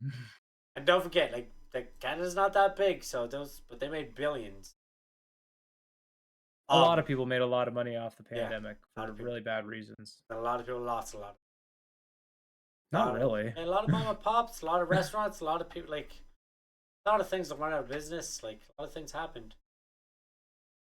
And don't forget, like Canada's not that big, but they made billions.
A lot of people made a lot of money off the pandemic for really bad reasons.
And a lot of people lost a lot.
Not really.
And a lot of mom and pops, a lot of restaurants, a lot of people, like, a lot of things that went out of business. Like, a lot of things happened.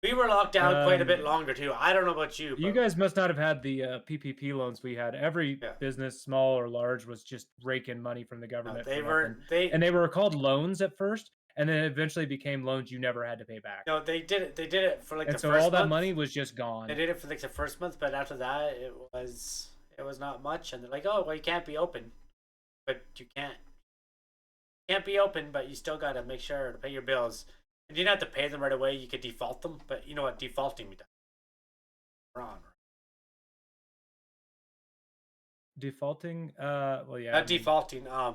We were locked down quite a bit longer too. I don't know about you. But...
You guys must not have had the PPP loans we had. Every business, small or large, was just raking money from the government.
No,
they were called loans at first, and then eventually became loans you never had to pay back.
No, they did it. They did it for like
and
the
so
first
all that
month.
money was just gone.
They did it for like the first month, but after that, it was not much. And they're like, oh, well, you can't be open, but you can't be open, but you still got to make sure to pay your bills. You didn't have to pay them right away. You could default them, but you know what? Defaulting me does. Wrong.
Defaulting? Well, yeah.
Not defaulting. I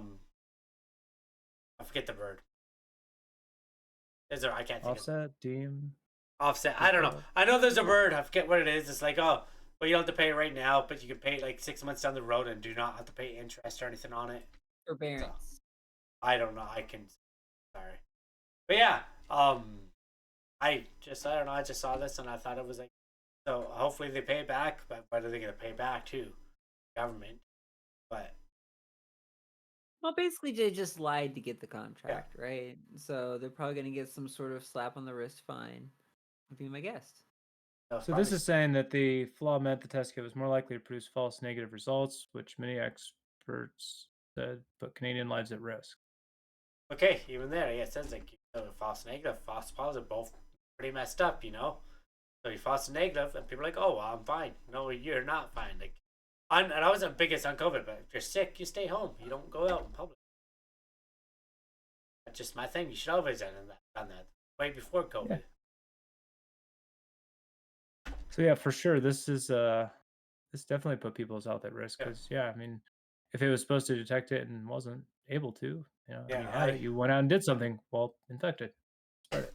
forget the word. Is there? I can't think.
Offset, deem.
Offset. I don't know. I know there's a word. I forget what it is. It's like, oh, well, you don't have to pay it right now, but you can pay it like 6 months down the road and do not have to pay interest or anything on it.
Forbearance.
I don't know. Sorry, but yeah. I don't know. I just saw this and I thought it was like, so hopefully they pay it back. But what are they gonna pay back to? Government. But
Well, basically, they just lied to get the contract, right? So they're probably going to get some sort of slap on the wrist fine, would be my guess.
So this is saying that the flaw meant the test kit was more likely to produce false negative results, which many experts said put Canadian lives at risk.
Okay, even there, yeah, it says like false negative, false positive, both pretty messed up, So you false negative, and people are like, "Oh, well, I'm fine." No, you're not fine. Like, and I wasn't biggest on COVID, but if you're sick, you stay home. You don't go out in public. That's just my thing. You should always done that way before COVID.
Yeah. So yeah, for sure, this definitely put people's health at risk because I mean, if it was supposed to detect it and wasn't able to, and you had it, you went out and did something, well, infected. Start it.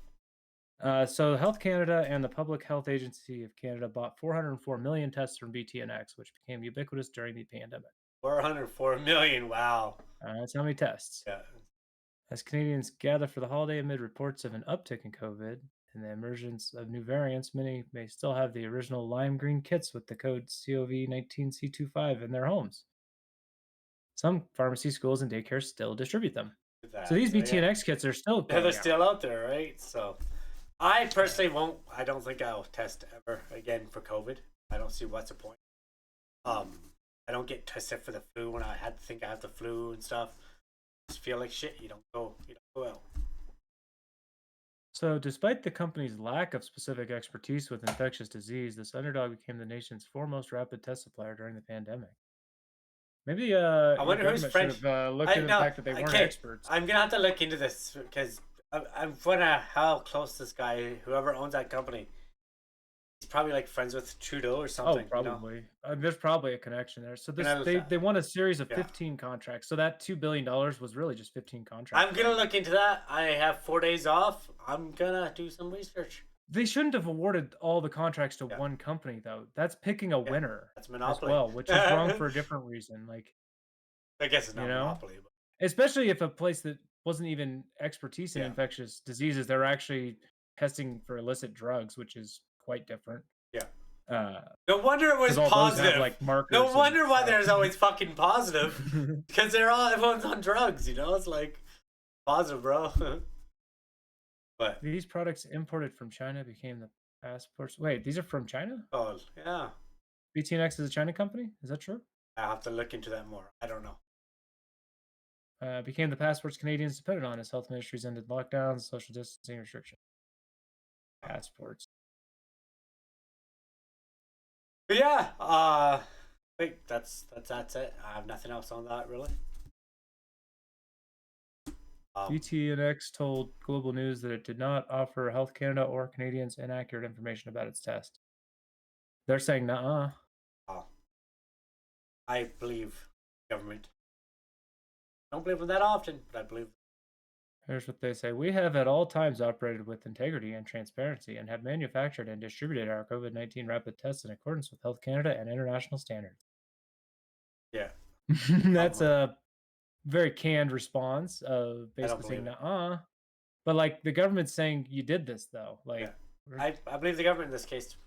So Health Canada and the Public Health Agency of Canada bought 404 million tests from BTNX, which became ubiquitous during the pandemic.
404 million, wow.
That's how many tests.
Yeah.
As Canadians gather for the holiday amid reports of an uptick in COVID and the emergence of new variants, many may still have the original lime green kits with the code COV19C25 in their homes. Some pharmacy schools and daycares still distribute them. So these BTNX kits are still going
they're still out there, right? So I personally won't. I don't think I'll test ever again for COVID. I don't see what's the point. I don't get tested for the flu when I had to think I have the flu and stuff. Just feel like shit. You don't go out.
So, despite the company's lack of specific expertise with infectious disease, this underdog became the nation's foremost rapid test supplier during the pandemic. Maybe
I wonder who's French.
Should have looked into the fact that they weren't experts.
I'm gonna have to look into this because I'm wondering how close this guy, whoever owns that company, he's probably like friends with Trudeau or something.
Oh, probably. There's probably a connection there. So
this
they won a series of 15 contracts. So that $2 billion was really just 15 contracts.
I'm gonna look into that. I have 4 days off. I'm gonna do some research.
They shouldn't have awarded all the contracts to one company, though. That's picking a winner.
That's monopoly,
as well, which is wrong for a different reason. Like,
I guess it's not monopoly, but...
especially if a place that wasn't even expertise in infectious diseases, they're actually testing for illicit drugs, which is quite different.
Yeah. No wonder it was positive.
Have, like,
no wonder why there's always fucking positive. Because everyone's on drugs, It's like positive, bro. But
these products imported from China became the passports. Wait, these are from China?
Oh, yeah.
BTNX is a China company? Is that true?
I have to look into that more. I don't know.
Became the passports Canadians depended on as health ministries ended lockdowns, social distancing restrictions. Passports.
But yeah, I think that's it. I have nothing else on that really.
BTNX told Global News that it did not offer Health Canada or Canadians inaccurate information about its test. They're saying, nuh-uh.
Oh. I believe government. I don't believe them that often, but I believe them.
Here's what they say. We have at all times operated with integrity and transparency and have manufactured and distributed our COVID-19 rapid tests in accordance with Health Canada and international standards.
Yeah.
That's a very canned response of basically saying, nuh-uh. But, like, the government's saying you did this, though. Like,
I believe the government in this case.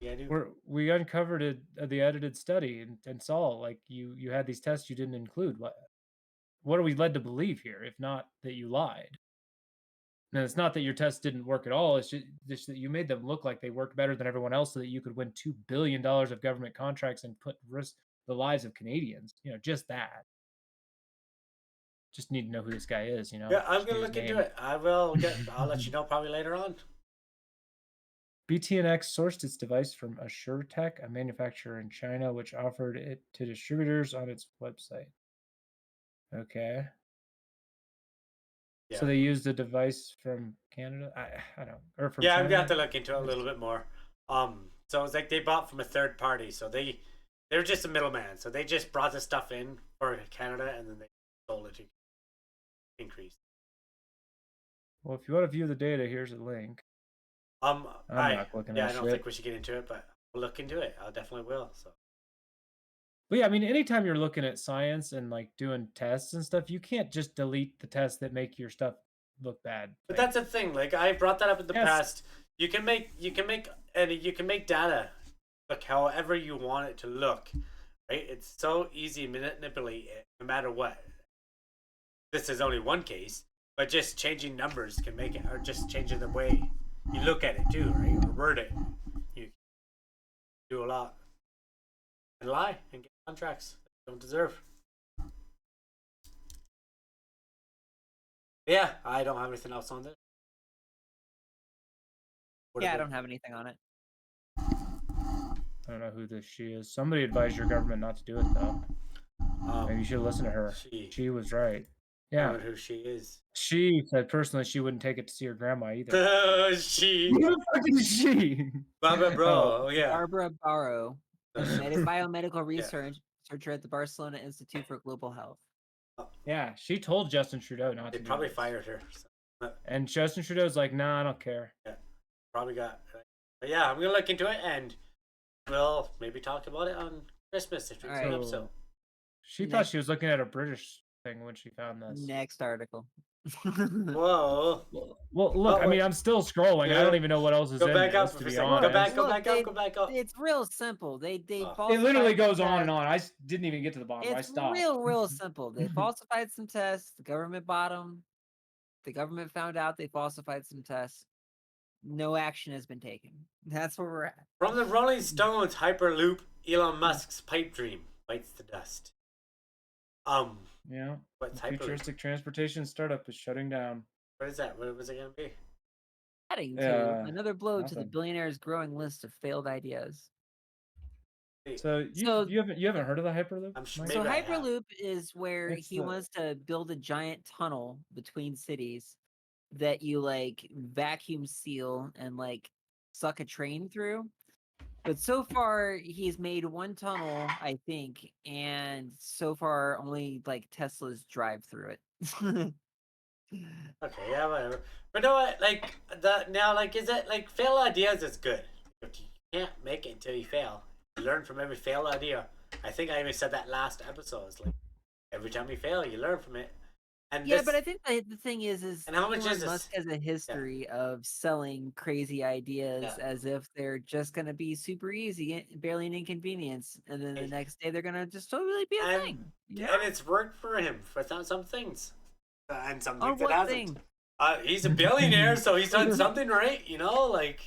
Yeah, I do.
We uncovered the edited study and saw, like, you had these tests you didn't include. What are we led to believe here, if not that you lied? And it's not that your tests didn't work at all. It's just that you made them look like they worked better than everyone else so that you could win $2 billion of government contracts and put risk the lives of Canadians. Just that. Just need to know who this guy is,
Yeah, I'm going to look into it. I'll let you know probably later on.
BTNX sourced its device from AssureTech, a manufacturer in China, which offered it to distributors on its website. Okay. Yeah. So they used a device from Canada? I don't. Or from China?
I'm gonna have to look into it a little bit more. So it's like they bought from a third party, so they're just a middleman. So they just brought the stuff in for Canada and then they sold it to increase.
Well, if you want to view the data, here's a link.
I'm not looking at it. I don't think we should get into it, but we'll look into it. I definitely will. So
But yeah, I mean, anytime you're looking at science and like doing tests and stuff, you can't just delete the tests that make your stuff look bad.
But that's the thing. Like I brought that up in the
Yes.
past. You can make data look however you want it to look, right? It's so easy to manipulate it, no matter what. This is only one case, but just changing numbers can make it, or just changing the way you look at it too, right? Or word it. You do a lot and lie and get contracts that you don't deserve. Yeah, I don't have anything else on this.
Yeah, I don't have anything on it.
I don't know who this she is. Somebody advised your government not to do it though. Maybe you should listen to her. She was right.
I
Yeah.
don't know who she is.
She said personally she wouldn't take it to see her grandma either.
She.
Who the fuck is she?
Barbara Bro. Oh, yeah.
Barbara Barrow, biomedical researcher at the Barcelona Institute for Global Health.
Yeah, she told Justin Trudeau not
They
to.
probably
do this.
fired her. So.
And Justin Trudeau's like, nah, I don't care.
Yeah, probably got. But yeah, I'm gonna look into it and we'll maybe talk about it on Christmas if it's
Alright.
up. So
She thought she was looking at a British thing when she found this.
Next article.
whoa.
Well, look, I mean, I'm still scrolling. I don't even know what else is
Go
in
back
this,
up
to
for a
be
second.
honest.
Go back up.
It's real simple. They
It literally
falsified
goes
some
on and
tests.
on. I didn't even get to the bottom. I
It's
stopped.
real simple. They falsified some tests. The government bought them. The government found out they falsified some tests. No action has been taken. That's where we're at.
From the Rolling Stones, Hyperloop, Elon Musk's pipe dream bites the dust.
Yeah.
What's
The
Hyperloop?
futuristic transportation startup is shutting down.
What is that? What was it gonna be?
Adding to
Yeah,
another blow to the
nothing.
billionaire's growing list of failed ideas.
So you haven't heard of the Hyperloop?
I'm sure
Mike?
So
maybe I have.
Hyperloop is where
It's
he
the-
wants to build a giant tunnel between cities that you like vacuum seal and like suck a train through. But so far he's made one tunnel, I think, and so far only like Teslas drive through it.
Okay, yeah, whatever. But know what? Like is it like fail ideas is good. If you can't make it until you fail, you learn from every failed idea. I think I even said that last episode. It's like every time you fail, you learn from it. And
yeah,
this,
but I think the thing is
And how much
Elon
is this?
Musk has a history of selling crazy ideas as if they're just gonna be super easy, barely an inconvenience, and then the next day they're gonna just totally be a thing.
and it's worked for him for some things, and some
On
things it
what
hasn't.
thing?
He's a billionaire, so he's done something right, you know. Like,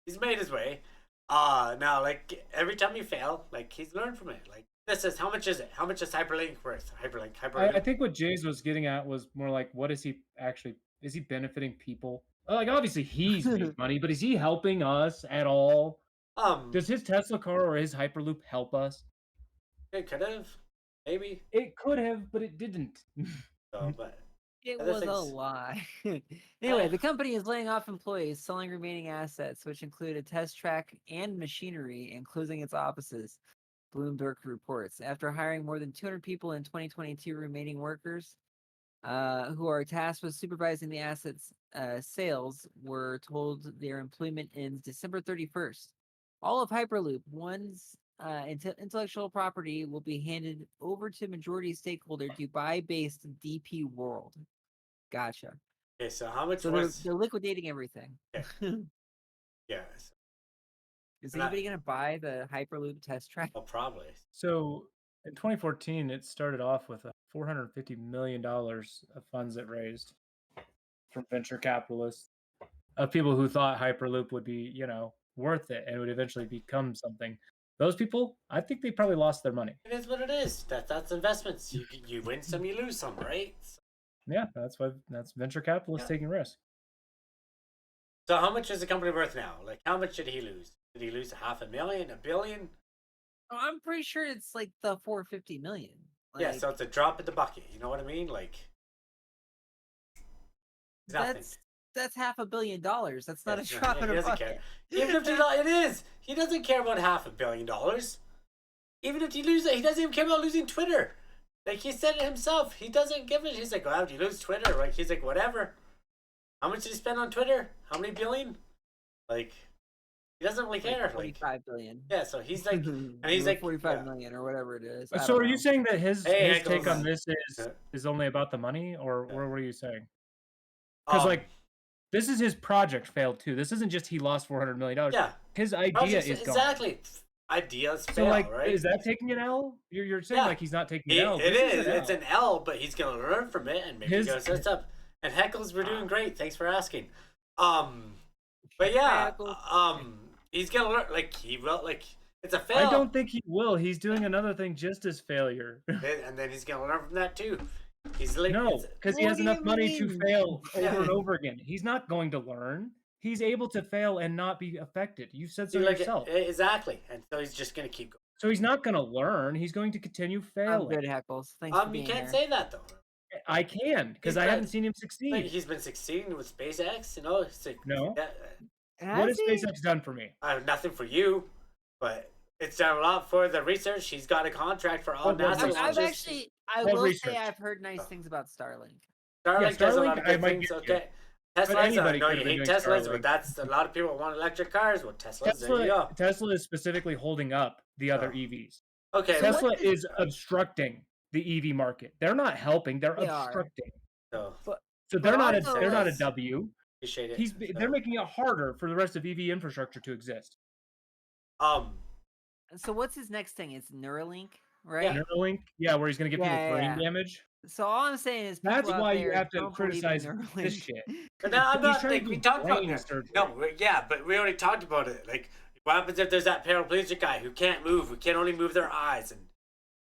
he's made his way. Now, like every time you fail, like he's learned from it. Like this is how much is it? How much is Hyperlink worth? Hyperlink.
I think what Jays was getting at was more like, what is he actually? Is he benefiting people? Like, obviously he's making money, but is he helping us at all? Does his Tesla car or his Hyperloop help us?
It could have, maybe.
It could have, but it didn't.
So, but
It
other
was a
things-
lie. Anyway, the company is laying off employees, selling remaining assets, which include a test track and machinery, and closing its offices. Bloomberg reports. After hiring more than 200 people in 2022, remaining workers who are tasked with supervising the assets sales were told their employment ends December 31st. All of Hyperloop, one's intellectual property, will be handed over to majority stakeholder Dubai-based DP World. Gotcha.
Okay, so how much
So
was?
they're liquidating everything.
Yeah.
Is anybody gonna buy the Hyperloop test track?
Oh, probably.
So in 2014, it started off with $450 million of funds it raised from venture capitalists, of people who thought Hyperloop would be, worth it and would eventually become something. Those people, I think they probably lost their money.
It is what it is. That's investments. You win some, you lose some, right?
Yeah, that's venture capitalists taking risks.
So how much is the company worth now? Like, how much did he lose? Did he lose $500,000, $1 billion?
Oh, I'm pretty sure it's like the 450 million.
Yeah, so it's a drop in the bucket. You know what I mean? Like, nothing.
That's $500 million. That's not a
Yeah,
drop in
he
a
doesn't
bucket.
care. Even if it is, he doesn't care about $500 million. Even if he loses it, he doesn't even care about losing Twitter. Like he said it himself, he doesn't give it. He's like, well, if you lose Twitter, like he's like, whatever. How much did he spend on Twitter? How many billion? Like, He doesn't really care.
45 billion.
Yeah, so he's like, and he's like
45 million or whatever it is.
So are you saying that his take
Eccles.
on this is only about the money, or what were you saying? Because this is his project failed too. This isn't just he lost $400 million.
Yeah,
his idea is gone.
Exactly. Ideas fail,
so like,
right?
is that taking an L? You're saying like he's not taking an L.
It is. It's an L, but he's gonna learn from it and maybe go set up. And Heckles, we're doing great. Thanks for asking. But yeah, he's gonna learn. Like he will. Like it's a fail.
I don't think he will. He's doing another thing just as failure.
And then he's gonna learn from that too. He's like,
no, because he has enough money to fail over and
Yeah.
over again. He's not going to learn. He's able to fail and not be affected. You said so yourself.
Exactly, and so he's just gonna keep going.
So he's not going to learn. He's going to continue failing.
Good, Heckles. Thanks for
You
being
can't
here.
say that though.
I can, because I haven't seen him succeed.
Like, he's been succeeding with SpaceX, you know. It's like,
No.
Yeah,
What has SpaceX done for me?
I have nothing for you, but it's done a lot for the research. He's got a contract for all
Well,
NASA
I've
launches.
actually, I
Well,
will
research.
say I've heard nice things about Starlink.
Starlink does a lot of
Starlink, I
good
might
things.
get you.
Okay. Teslas, I
anybody
know
could
you
have
hate
been doing
Teslas,
Starlink.
but that's a lot of people want electric cars. Well, Teslas, there you go.
Tesla is specifically holding up the other
Oh.
EVs.
Okay,
So
Tesla
what
is obstructing the EV market. They're not helping. They're
They are.
obstructing.
so
So they're not a
also
they're not a
it's-
W.
appreciate it.
They're making it harder for the rest of EV infrastructure to exist.
So what's his next thing? It's Neuralink, right?
Neuralink, where he's gonna get people brain damage.
So all I'm saying is
That's
people out
why you
there
have to
don't believe in
criticize
Neuralink.
this shit.
But now I'm
He's
not
trying to
like we
do
talked about
brain
it.
surgery.
But we already talked about it. Like, what happens if there's that paraplegic guy who can't move, who can only move their eyes, and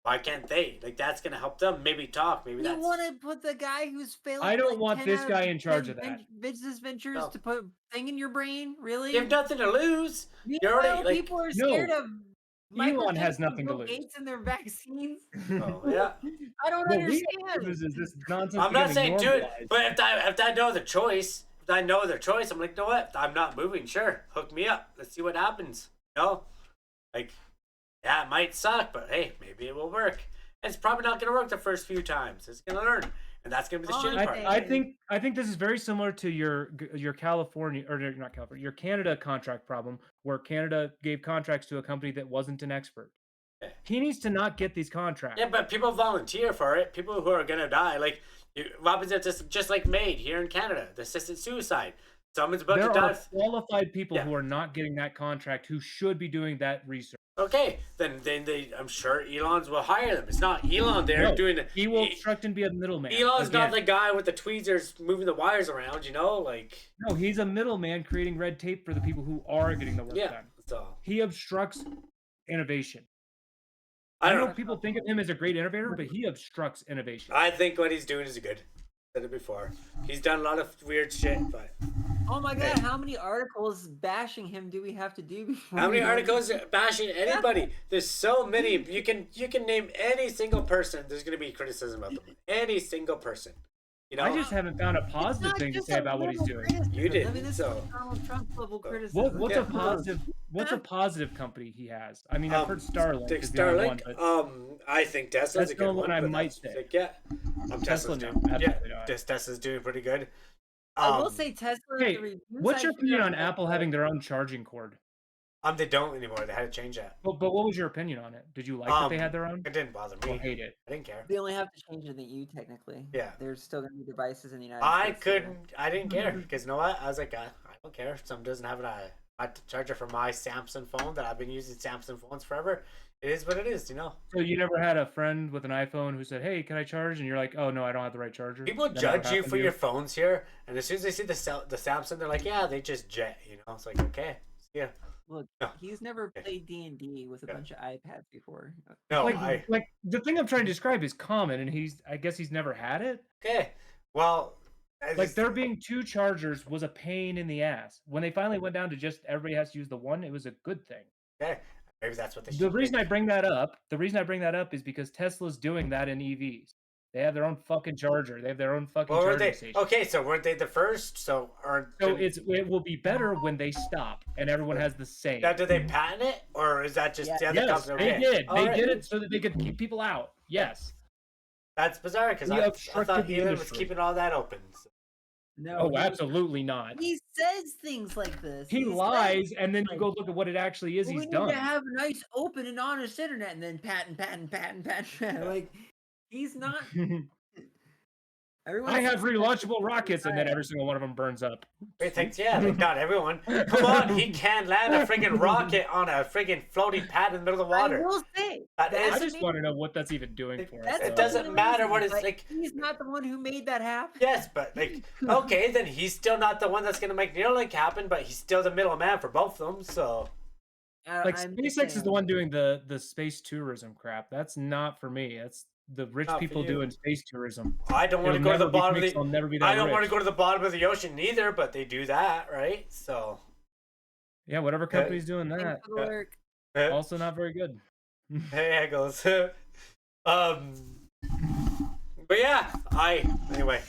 why can't they? Like, that's gonna help them maybe talk. Maybe
You
that's.
want to put the guy who's failed?
I don't
like
want
10
this
out of
guy in charge
10
of that.
Business ventures
No.
to put thing in your brain, really?
You have nothing to lose. You're
Meanwhile,
already like.
people are
No.
scared of
Elon has
microchips
nothing to
and Bill
lose.
Gates and their vaccines.
Oh, yeah.
I don't
What we have to
understand.
lose is this nonsense.
I'm not saying
becoming
do it,
normalized.
but if I know the choice, I'm like, you know what? I'm not moving. Sure, hook me up. Let's see what happens. Like, yeah, it might suck, but hey, maybe it will work. And it's probably not going to work the first few times. It's going to learn, and that's going to be the shitty part.
I think this is very similar to your California, or not California, your Canada contract problem, where Canada gave contracts to a company that wasn't an expert.
Yeah.
He needs to not get these contracts.
Yeah, but people volunteer for it. People who are going to die. Like, what happens if just like Maid here in Canada, the assisted suicide. Someone's about
There
to die.
are qualified people
Yeah.
who are not getting that contract who should be doing that research.
Okay, then they, I'm sure Elon's will hire them. It's not Elon there
No,
doing it.
He will obstruct and be a middleman.
Elon's not the
Again,
guy with the tweezers moving the wires around, like.
No, he's a middleman creating red tape for the people who are getting the work
Yeah,
done.
so
He obstructs innovation.
I
I
don't
know
know.
people think of him as a great innovator, but he obstructs innovation.
I think what he's doing is good. Said it before. He's done a lot of weird shit, but
Oh my god, how many articles bashing him do we have to do before?
how many
we-
articles bashing anybody? There's so many. You can name any single person. There's gonna be criticism of them. Any single person.
I just haven't found a
It's
positive
not
thing to
just
say
a
about what he's
little
doing.
criticism.
You did,
I mean, this
so-
is Donald Trump level criticism.
What's
Yeah.
a positive? What's a positive company he has? I mean, I've heard Starlink.
Take
is the only one,
Starlink.
but
I think Tesla's
That's
a
the
good
only
one.
one I
but
might
that's-
say.
like, yeah, I'm
Tesla
Tesla's
no,
doing. Yeah,
absolutely not.
Tesla's doing pretty good.
I will say Tesla.
Hey,
the reviews
what's your
I
opinion
hear
on
are
Apple
like-
having their own charging cord?
They don't anymore. They had to change that.
But what was your opinion on it? Did you like that they had their own?
It didn't bother
Or
me.
hate it?
I didn't care.
They only have to change it in the EU technically.
Yeah.
There's still gonna be devices in the United
I
States. that are-
couldn't. I didn't care because you know what? I was like, I don't care if someone doesn't have a charger for my Samsung phone that I've been using Samsung phones forever. It is what it is,
So you never had a friend with an iPhone who said, "Hey, can I charge?" And you're like, "Oh no, I don't have the right charger."
People
That never
judge you
happened
for
to
your phones here, and as soon as they see the Samsung, they're like, yeah, they just jet. It's like, okay, yeah.
Look,
No.
he's never played D&D with a
Yeah.
bunch of iPads before.
No,
Like the thing I'm trying to describe is common, and I guess he's never had it.
okay. Well,
Like there being two chargers was a pain in the ass. When they finally went down to just everybody has to use the one, it was a good thing.
okay. Maybe that's what they should
The reason
do.
I bring that up is because Tesla's doing that in EVs. They have their own fucking charger. They have their own fucking
Well, were
charging
they
station.
okay? So weren't they the first? So
It will be better when they stop and everyone has the same.
now, did they patent it, or is that just
Yeah.
the other
Yes,
company?
they
Okay.
did.
All
They
right.
did it so that they could keep people out. Yes.
That's bizarre because
He
I
obstructed
thought
the
Elon was
industry.
keeping all that open. So.
No,
Oh, absolutely not.
he says things like this.
He
says
lies, and then you
like,
go look at what it actually is
"Well,
he's
we need to
done.
have a nice, open, and honest internet," and then patent. Like, he's not.
I have relaunchable rockets, and then every single one of them burns up.
He thinks, yeah, like not everyone. Come on, he can't land a friggin' rocket on a friggin' floating pad in the middle of the water.
I will say,
I just want to know what that's even doing for us.
It doesn't matter what it's like.
He's not the one who made that happen.
Yes, but like, okay, then he's still not the one that's gonna make Neuralink happen, but he's still the middleman for both of them. So,
like, SpaceX is the one doing the space tourism crap. That's not for me. That's the rich people doing space tourism.
I don't want to go to the bottom of the.
I'll never be that
I don't
rich.
want to go to the bottom of the ocean either, but they do that, right? So.
Yeah, whatever company's doing that. Also not very good.
Hey, Eggles. But yeah, anyway.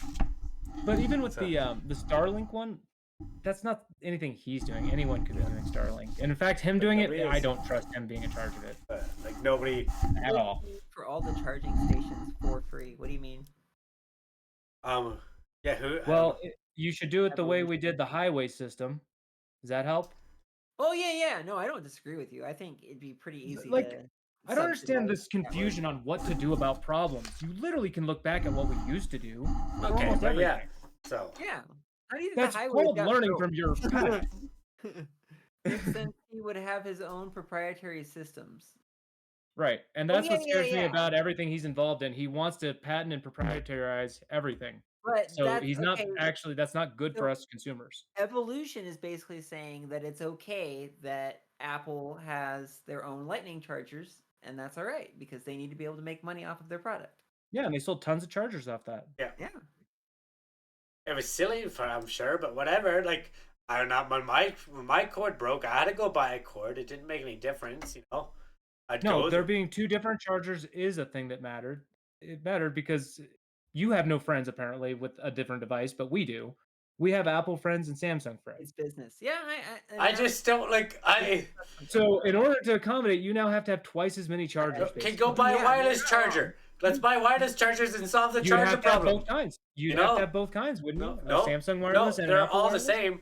But even with the Starlink one, that's not anything he's doing. Anyone could be doing Starlink. And in fact, him doing it, I don't trust him being in charge of it.
Like nobody
at all.
For all the charging stations for free. What do you mean?
Yeah, who?
Well, you should do it the way we did the highway system. Does that help?
Oh yeah. No, I don't disagree with you. I think it'd be pretty easy.
Like, I don't understand this confusion on what to do about problems. You literally can look back at what we used to do.
Okay, but yeah. So
yeah. How do you think
that's
the highway
called learning from your past.
Makes sense. He would have his own proprietary systems.
Right, and that's what scares me about everything he's involved in. He wants to patent and proprietarize everything.
But
so he's not actually. That's not good for us consumers.
Evolution is basically saying that it's okay that Apple has their own Lightning chargers, and that's all right because they need to be able to make money off of their product.
Yeah, and they sold tons of chargers off that.
Yeah.
It
was silly, I'm sure, but whatever. Like, I don't know. When my cord broke, I had to go buy a cord. It didn't make any difference, you know.
No, there being two different chargers is a thing that mattered. It mattered because you have no friends apparently with a different device, but we do. We have Apple friends and Samsung friends.
It's business. Yeah,
I just don't like
So in order to accommodate, you now have to have twice as many chargers.
Can go buy a wireless charger. Let's buy wireless chargers and solve the charger problem.
Both kinds. You'd have to have both kinds, wouldn't you?
No,
Samsung wireless and
they're
Apple
all
wireless?
the same.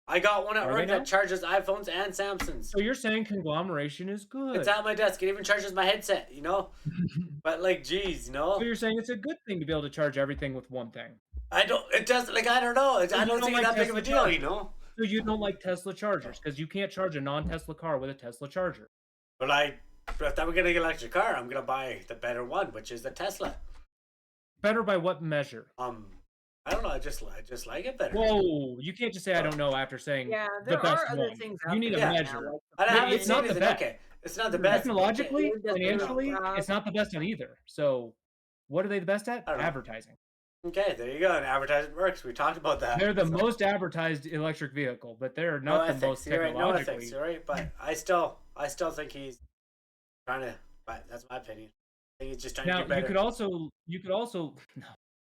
I got one at work that charges iPhones and Samsungs.
So you're saying conglomeration is good?
It's at my desk. It even charges my headset, you know? But like, geez, you know?
So you're saying it's a good thing to be able to charge everything with one thing?
It does, like, I don't know. I don't think it's that big of a deal, you know?
So you don't like Tesla chargers because you can't charge a non-Tesla car with a Tesla charger.
But if I were getting an electric car, I'm going to buy the better one, which is the Tesla.
Better by what measure?
I don't know. I just like it better.
Whoa! You can't just say I don't know after saying
there
the best
are other
one.
things.
You need a measure.
It's not the best. Okay. It's not the best.
Technologically, financially, it's not the best on either. So, what are they the best at? Advertising.
Okay, there you go. And advertising works. We talked about that.
They're the most advertised electric vehicle, but they're not the most technologically.
You're right, but I still think he's trying to. But that's my opinion. I think he's just trying to do better.
You could also you could also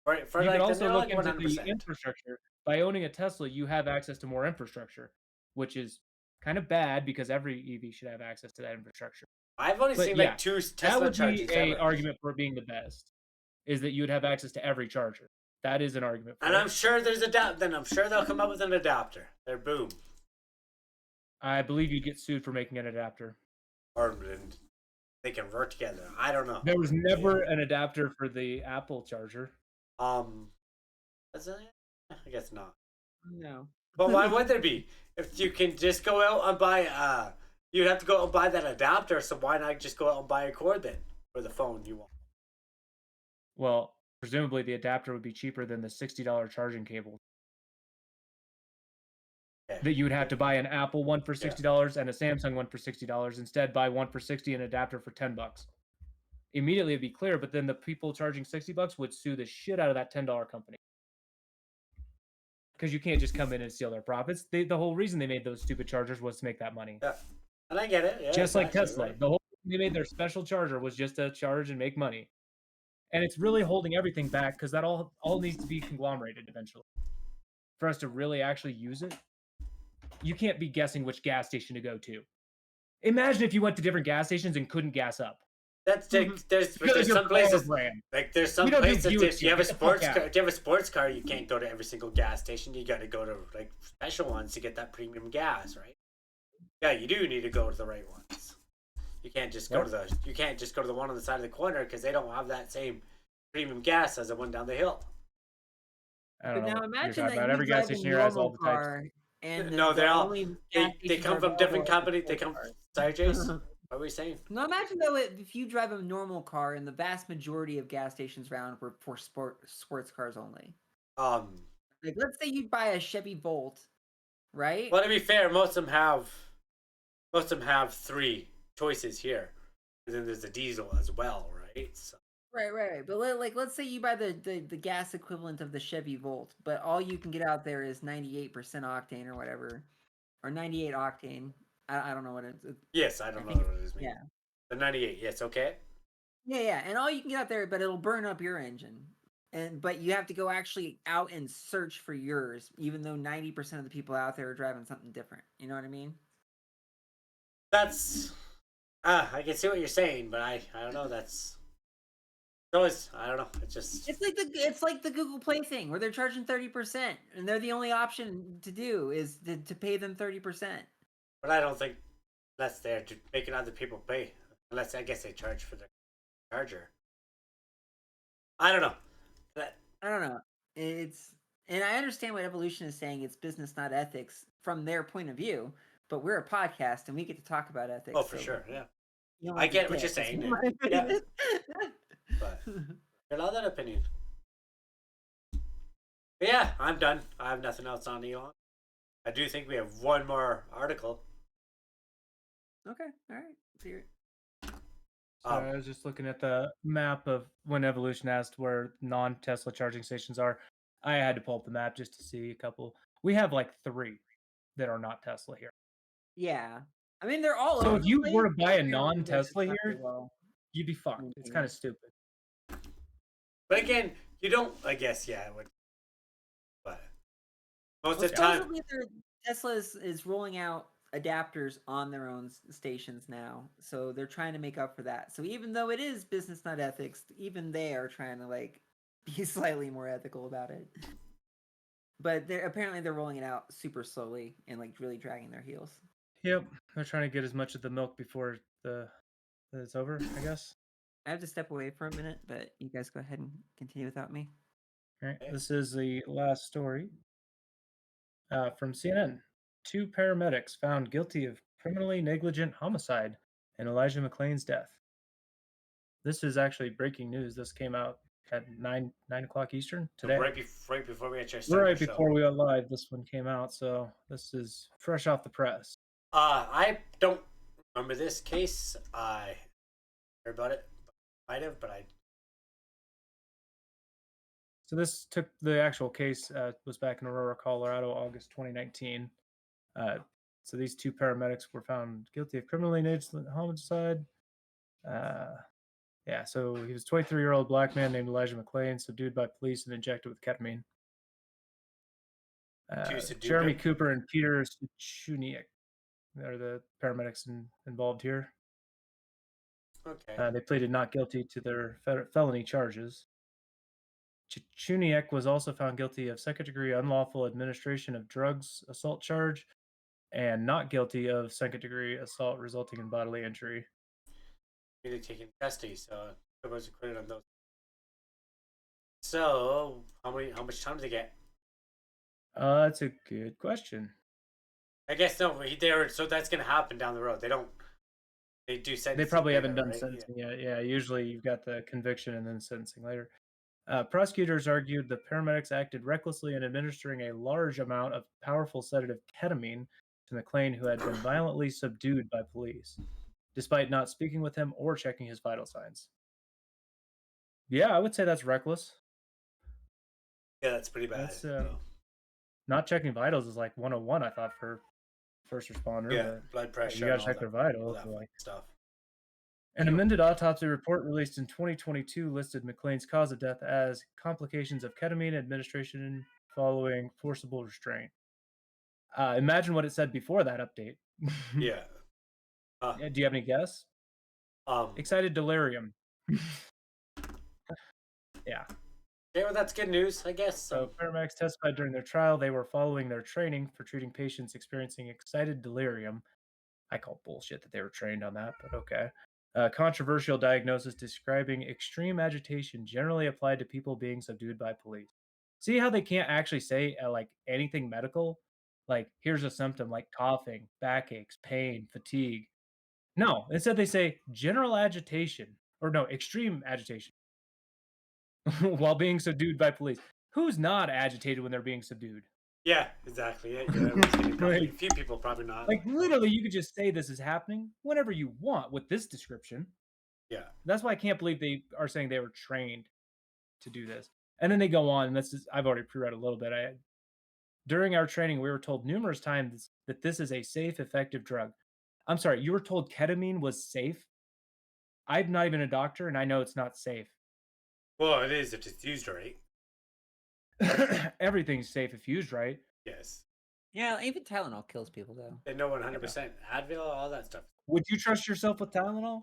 look into the infrastructure. By owning a Tesla, you have access to more infrastructure, which is kind of bad because every EV should have access to that infrastructure.
I've only seen like 2 Tesla chargers.
That would be an argument for being the best, is that you would have access to every charger. That is an argument for
it. I'm sure there's then I'm sure they'll come up with an adapter. They're boom.
I believe you'd get sued for making an adapter.
Or they convert together. I don't know.
There was never an adapter for the Apple charger.
Is it? I guess not.
No.
But why would there be? If you can just go out and buy you'd have to go out and buy that adapter, so why not just go out and buy a cord then for the phone you want?
Well, presumably the adapter would be cheaper than the $60 charging cable. Okay. That you would have to buy an Apple one for $60 and a Samsung one for $60. Instead, buy one for $60 and an adapter for $10. Immediately it'd be clear, but then the people charging $60 would sue the shit out of that $10 company. Because you can't just come in and steal their profits. The whole reason they made those stupid chargers was to make that money.
Yeah, and I get it. Yeah,
just like Tesla. Right. The whole reason they made their special charger was just to charge and make money. And it's really holding everything back because that all needs to be conglomerated eventually. For us to really actually use it, you can't be guessing which gas station to go to. Imagine if you went to different gas stations and couldn't gas up.
there's some places like there's some places if you have a sports car, if you have a sports car, you can't go to every single gas station. You got to go to like special ones to get that premium gas, right? Yeah, you do need to go to the right ones. You can't just go to the one on the side of the corner because they don't have that same premium gas as the one down the hill.
I don't know.
Now imagine that you
every gas station here has all the
car,
types.
and
No, they're all they come from different companies. They come. Sorry, Jace. What were we saying?
No, imagine though if you drive a normal car, and the vast majority of gas stations around were for sports cars only. Like let's say you buy a Chevy Volt, right?
Well, to be fair, most of them have 3 choices here, and then there's the diesel as well, right? So.
Right. But let's say you buy the gas equivalent of the Chevy Volt, but all you can get out there is 98% octane or whatever, or 98 octane. I don't know what it's.
Yes, I don't know what it is.
Yeah.
The 98. Yes. Okay.
Yeah, and all you can get out there, but it'll burn up your engine, but you have to go actually out and search for yours, even though 90% of the people out there are driving something different. You know what I mean?
That's. I can see what you're saying, but I don't know. That's. Always, I don't know.
It's like the Google Play thing where they're charging 30%, and they're the only option to do is to pay them 30%.
But I don't think that's there to making other people pay, unless I guess they charge for the charger. I don't know.
I don't know. And I understand what Evolution is saying. It's business, not ethics, from their point of view. But we're a podcast, and we get to talk about ethics.
Oh, for sure, yeah. I get what you're saying. Yeah. But you're allowed that opinion. But yeah, I'm done. I have nothing else on Elon. I do think we have one more article.
Okay, all right. See you.
I was just looking at the map of when Evolution asked where non-Tesla charging stations are. I had to pull up the map just to see a couple. We have like 3 that are not Tesla here.
Yeah. I mean, they're all
So
over
if you
the
were to
place,
buy a
but they're
non-Tesla
not
here,
well.
you'd be fucked. It's kind of stupid.
But again, you don't. I guess yeah, it would. But most of the time,
Tesla is rolling out adapters on their own stations now, so they're trying to make up for that. So even though it is business, not ethics, even they are trying to like be slightly more ethical about it. But they're rolling it out super slowly and like really dragging their heels.
Yep, they're trying to get as much of the milk before it's over, I guess.
I have to step away for a minute, but you guys go ahead and continue without me.
All right, this is the last story from CNN. 2 paramedics found guilty of criminally negligent homicide in Elijah McClain's death. This is actually breaking news. This came out at 9 o'clock Eastern today.
Right before we actually
started. Right before we went live, this one came out. So this is fresh off the press.
I don't remember this case. I heard about it. Might have, but I.
So this took the actual case was back in Aurora, Colorado, August 2019. So these 2 paramedics were found guilty of criminally negligent homicide. Yeah, so he was a 23-year-old black man named Elijah McClain, subdued by police and injected with ketamine. Jeremy Cooper and Peter Chuniak are the paramedics involved here.
Okay.
They pleaded not guilty to their felony charges. Chuniak was also found guilty of second-degree unlawful administration of drugs assault charge and not guilty of second-degree assault resulting in bodily injury.
Really taken custody, so I was acquitted on those. So, how much time did they get?
That's a good question.
I guess no. So that's gonna happen down the road. They do sentencing.
They probably haven't done
right?
sentencing yet. Yeah, usually you've got the conviction and then sentencing later. Prosecutors argued the paramedics acted recklessly in administering a large amount of powerful sedative ketamine to McClain, who had been violently subdued by police, despite not speaking with him or checking his vital signs. Yeah, I would say that's reckless.
Yeah, that's pretty bad.
That's, not checking vitals is like 101, I thought, for first responder.
Yeah, blood pressure.
You gotta check their vitals.
All that like stuff.
An amended autopsy report released in 2022 listed McClain's cause of death as complications of ketamine administration following forcible restraint. Imagine what it said before that update.
Yeah.
Do you have any guess? Excited delirium. Yeah.
Okay, well, that's good news, I guess.
So paramedics testified during their trial they were following their training for treating patients experiencing excited delirium. I call bullshit that they were trained on that, but okay. Controversial diagnosis describing extreme agitation generally applied to people being subdued by police. See how they can't actually say like anything medical? Like, here's a symptom like coughing, backaches, pain, fatigue. No, instead they say general agitation, or no, extreme agitation while being subdued by police. Who's not agitated when they're being subdued?
Yeah, exactly. Yeah, a few people probably not.
Like, literally, you could just say this is happening whenever you want with this description.
Yeah.
That's why I can't believe they are saying they were trained to do this. And then they go on, and this is, I've already pre-read a little bit. During our training, we were told numerous times that this is a safe, effective drug. I'm sorry, you were told ketamine was safe? I'm not even a doctor, and I know it's not safe.
Well, it is if it's used right.
Everything's safe if used right.
Yes.
Yeah, even Tylenol kills people, though.
They know 100%. Advil, all that stuff.
Would you trust yourself with Tylenol?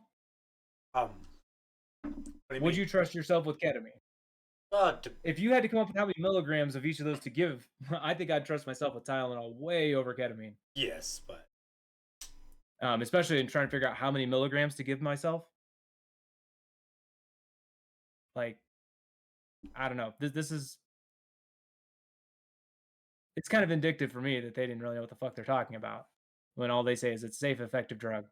Would you trust yourself with ketamine? If you had to come up with how many milligrams of each of those to give, I think I'd trust myself with Tylenol way over ketamine.
Yes, but
especially in trying to figure out how many milligrams to give myself. Like, I don't know. This is, it's kind of vindictive for me that they didn't really know what the fuck they're talking about when all they say is it's a safe, effective drug.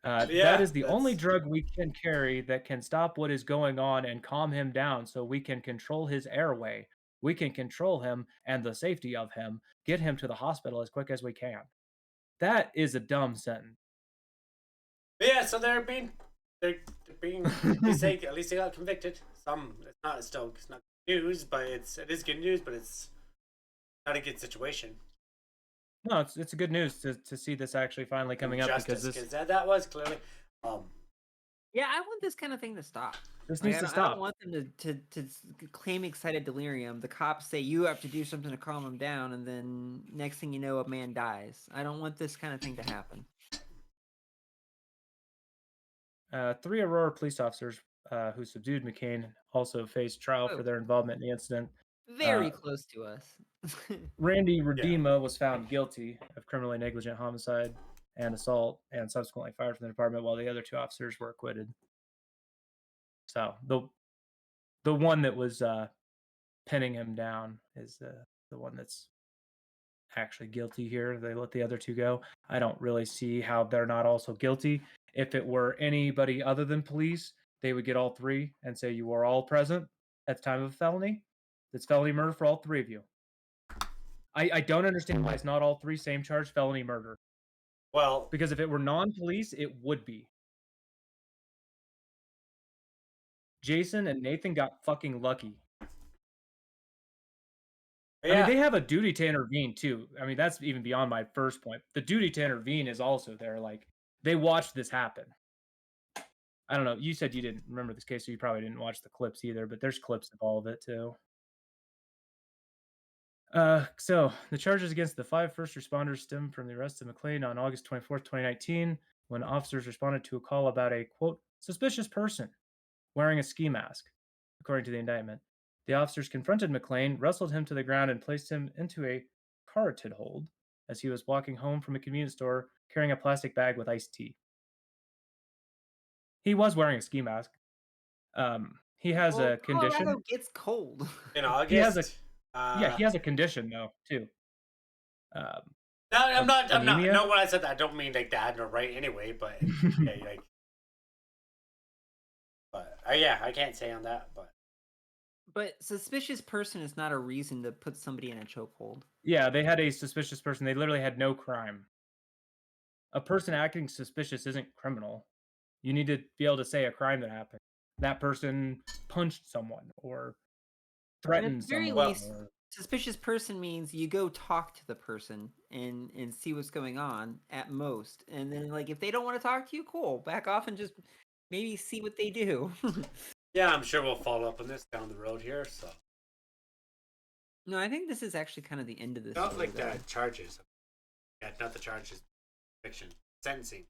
That is the only drug we can carry that can stop what is going on and calm him down so we can control his airway. We can control him and the safety of him, get him to the hospital as quick as we can. That is a dumb sentence.
But yeah, so they're being they say at least they got convicted. It's not news, but it is good news, but it's not a good situation.
No, it's good news to see this actually finally coming up because
that was clearly.
Yeah, I want this kind of thing to stop.
This needs to stop.
I don't want them to claim excited delirium. The cops say you have to do something to calm him down, and then next thing you know, a man dies. I don't want this kind of thing to happen.
3 Aurora police officers who subdued McClain also faced trial for their involvement in the incident.
Very close to us.
Randy Redema was found guilty of criminally negligent homicide and assault and subsequently fired from the department while the other 2 officers were acquitted. So the one that was pinning him down is the one that's actually guilty here. They let the other 2 go. I don't really see how they're not also guilty. If it were anybody other than police, they would get all 3 and say you were all present at the time of a felony. It's felony murder for all 3 of you. I don't understand why it's not all 3 same charge felony murder.
Well,
because if it were non-police, it would be. Jason and Nathan got fucking lucky. Yeah. I mean, they have a duty to intervene too. I mean, that's even beyond my first point. The duty to intervene is also there. Like, they watched this happen. I don't know. You said you didn't remember this case, so you probably didn't watch the clips either, but there's clips of all of it too. So the charges against the 5 first responders stem from the arrest of McClain on August 24th, 2019, when officers responded to a call about a, quote, suspicious person wearing a ski mask, according to the indictment. The officers confronted McClain, wrestled him to the ground, and placed him into a carotid hold as he was walking home from a convenience store carrying a plastic bag with iced tea. He was wearing a ski mask. He has a condition.
Colorado gets cold.
In August?
He has a he has a condition though too.
I'm not. No, when I said that, I don't mean like that, no, right? Anyway, but yeah, like, but yeah, I can't say on that, but.
But suspicious person is not a reason to put somebody in a chokehold.
Yeah, they had a suspicious person. They literally had no crime. A person acting suspicious isn't criminal. You need to be able to say a crime that happened. That person punched someone or threatened someone. At the very least,
suspicious person means you go talk to the person and see what's going on at most. And then, like, if they don't want to talk to you, cool. Back off and just maybe see what they do.
Yeah, I'm sure we'll follow up on this down the road here, so.
No, I think this is actually kind of the end of this.
Not like the charges. Yeah, not the charges. Fiction. Sentencing.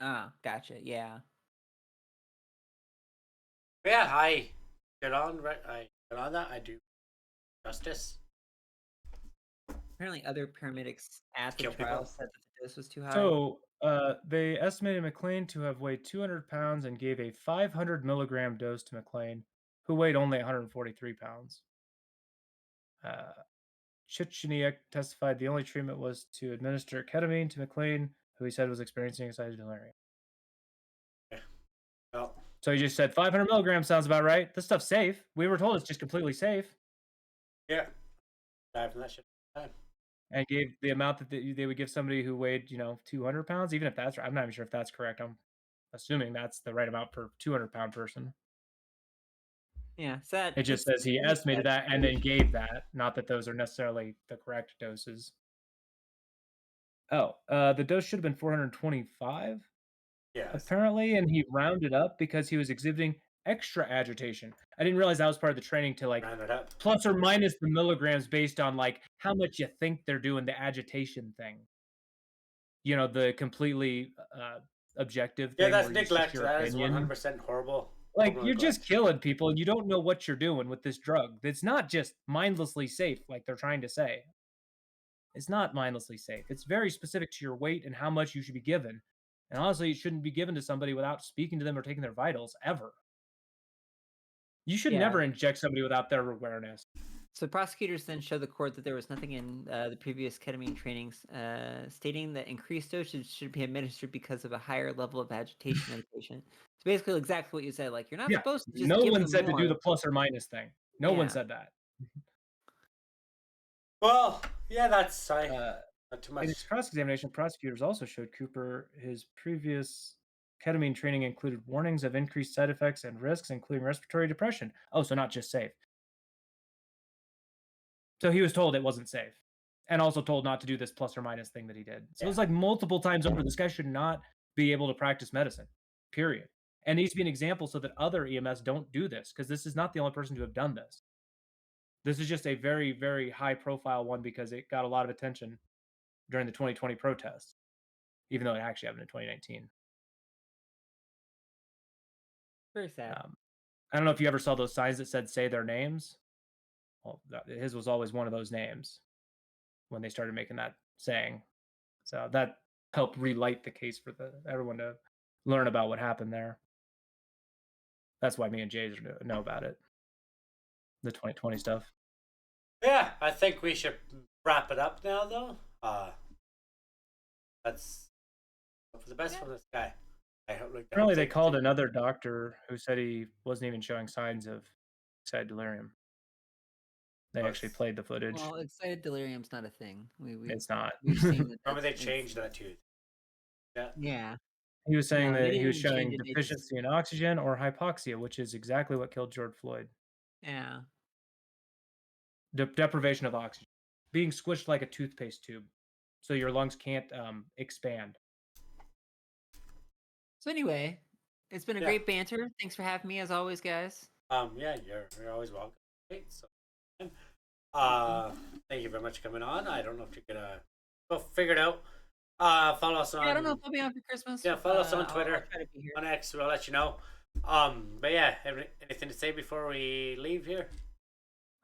Ah, gotcha. Yeah.
Yeah, I get on that. I do justice.
Apparently, other paramedics at the
Kill
trial
people.
said that the dose was too high.
So they estimated McClain to have weighed 200 pounds and gave a 500 milligram dose to McClain, who weighed only 143 pounds. Chichiniak testified the only treatment was to administer ketamine to McClain, who he said was experiencing excited delirium.
Yeah. Well,
So he just said 500 milligrams sounds about right. This stuff's safe. We were told it's just completely safe.
yeah. Die from that shit.
And gave the amount that they would give somebody who weighed, 200 pounds, even if that's right. I'm not even sure if that's correct. I'm assuming that's the right amount per 200-pound person.
Yeah, sad.
It just says he estimated that and then gave that. Not that those are necessarily the correct doses. Oh, the dose should have been 425,
Yeah.
apparently, and he rounded up because he was exhibiting extra agitation. I didn't realize that was part of the training to
Round it up.
plus or minus the milligrams based on how much you think they're doing the agitation thing. The completely objective thing.
Yeah, that's
where
neglect.
your
That is
opinion.
100% horrible.
You're just killing people and you don't know what you're doing with this drug. It's not just mindlessly safe like they're trying to say. It's not mindlessly safe. It's very specific to your weight and how much you should be given. And honestly, it shouldn't be given to somebody without speaking to them or taking their vitals ever. You should never inject somebody without their awareness.
So prosecutors then showed the court that there was nothing in the previous ketamine trainings stating that increased dosage should be administered because of a higher level of agitation in the patient. So basically exactly what you said. You're not supposed to just
no
give
one
them
said
more.
to do the plus or minus thing. No one said that.
Well, yeah, that's not too much.
In his cross-examination, prosecutors also showed Cooper his previous ketamine training included warnings of increased side effects and risks, including respiratory depression. Oh, so not just safe. So he was told it wasn't safe, and also told not to do this plus or minus thing that he did. So it's multiple times over. This guy should not be able to practice medicine, period. And needs to be an example so that other EMS don't do this, because this is not the only person to have done this. This is just a very, very high-profile one because it got a lot of attention during the 2020 protests, even though it actually happened in 2019.
Very sad.
I don't know if you ever saw those signs that said "say their names." Well, his was always one of those names when they started making that saying. So that helped relight the case for everyone to learn about what happened there. That's why me and Jay know about it. The 2020 stuff.
Yeah, I think we should wrap it up now, though. That's for the best from this guy.
Apparently, they called another doctor who said he wasn't even showing signs of excited delirium. They actually played the footage.
Well, excited delirium's not a thing.
It's not.
We've seen that.
Remember, they changed that too. Yeah.
Yeah.
He was saying that he was showing deficiency in oxygen or hypoxia, which is exactly what killed George Floyd.
Yeah.
Deprivation of oxygen. Being squished like a toothpaste tube. So your lungs can't expand.
So anyway, it's been a great banter. Thanks for having me as always, guys.
Yeah, you're always welcome. Great. So, thank you very much for coming on. I don't know if you're gonna figure it out. Follow us on.
I don't know if I'll be on for Christmas.
Yeah, follow us on Twitter.
I'll try to be here.
On X, we'll let you know. But yeah, anything to say before we leave here?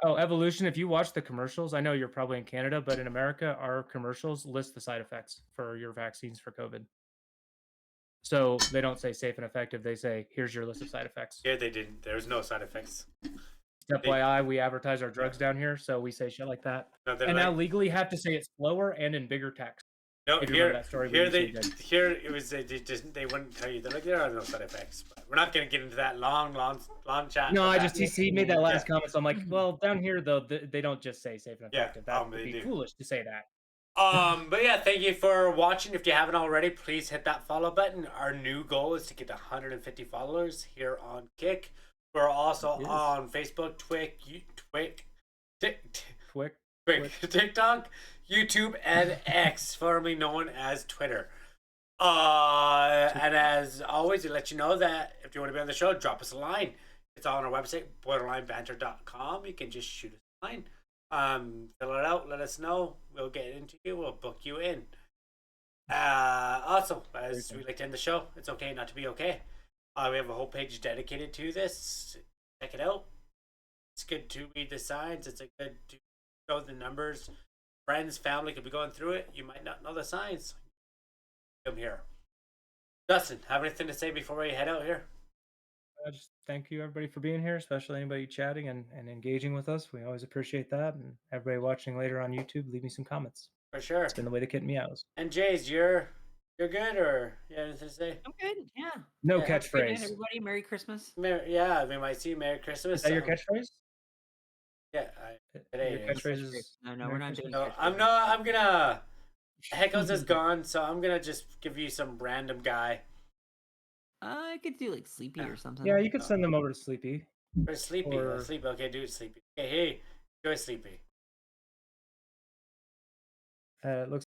Oh, Evolution, if you watch the commercials, I know you're probably in Canada, but in America, our commercials list the side effects for your vaccines for COVID. So they don't say safe and effective. They say, here's your list of side effects.
Yeah, they didn't. There's no side effects.
FYI, we advertise our drugs down here, so we say shit like that. No, and now legally have to say it slower and in bigger text.
No, here it was they wouldn't tell you. They're like, there are no side effects. But we're not going to get into that long chat.
No, he made that last comment, so I'm like, well, down here though, they don't just say safe and effective. That would be foolish to say that.
But yeah, thank you for watching. If you haven't already, please hit that follow button. Our new goal is to get 150 followers here on Kick. We're also on Facebook, TikTok, YouTube, and X, formerly known as Twitter. And as always, we let you know that if you want to be on the show, drop us a line. It's all on our website, borderlinebanter.com. You can just shoot us a line. Fill it out, let us know. We'll get into you. We'll book you in. Also, as we like to end the show, it's okay not to be okay. We have a whole page dedicated to this. Check it out. It's good to read the signs. It's good to show the numbers. Friends, family could be going through it. You might not know the signs. Come here. Justin, have anything to say before we head out here?
Just thank you, everybody, for being here, especially anybody chatting and engaging with us. We always appreciate that. And everybody watching later on YouTube, leave me some comments.
For sure.
It's been the way to get meows.
And Jays, you're good, or you have anything to say?
I'm good. Yeah.
No
Have a great
catchphrase.
night, everybody. Merry Christmas.
Yeah, we might see Merry Christmas.
Is that your catchphrase?
Yeah, today
Your catchphrase is
No,
Merry
we're not
Christmas?
doing.
No, I'm not. I'm gonna. Heckles is gone, so I'm gonna just give you some random guy.
I could do like Sleepy or something.
Yeah, you could send them over to Sleepy.
Or Sleepy.
Or-
Sleepy. Okay, do Sleepy. Okay, hey, enjoy Sleepy.
It looks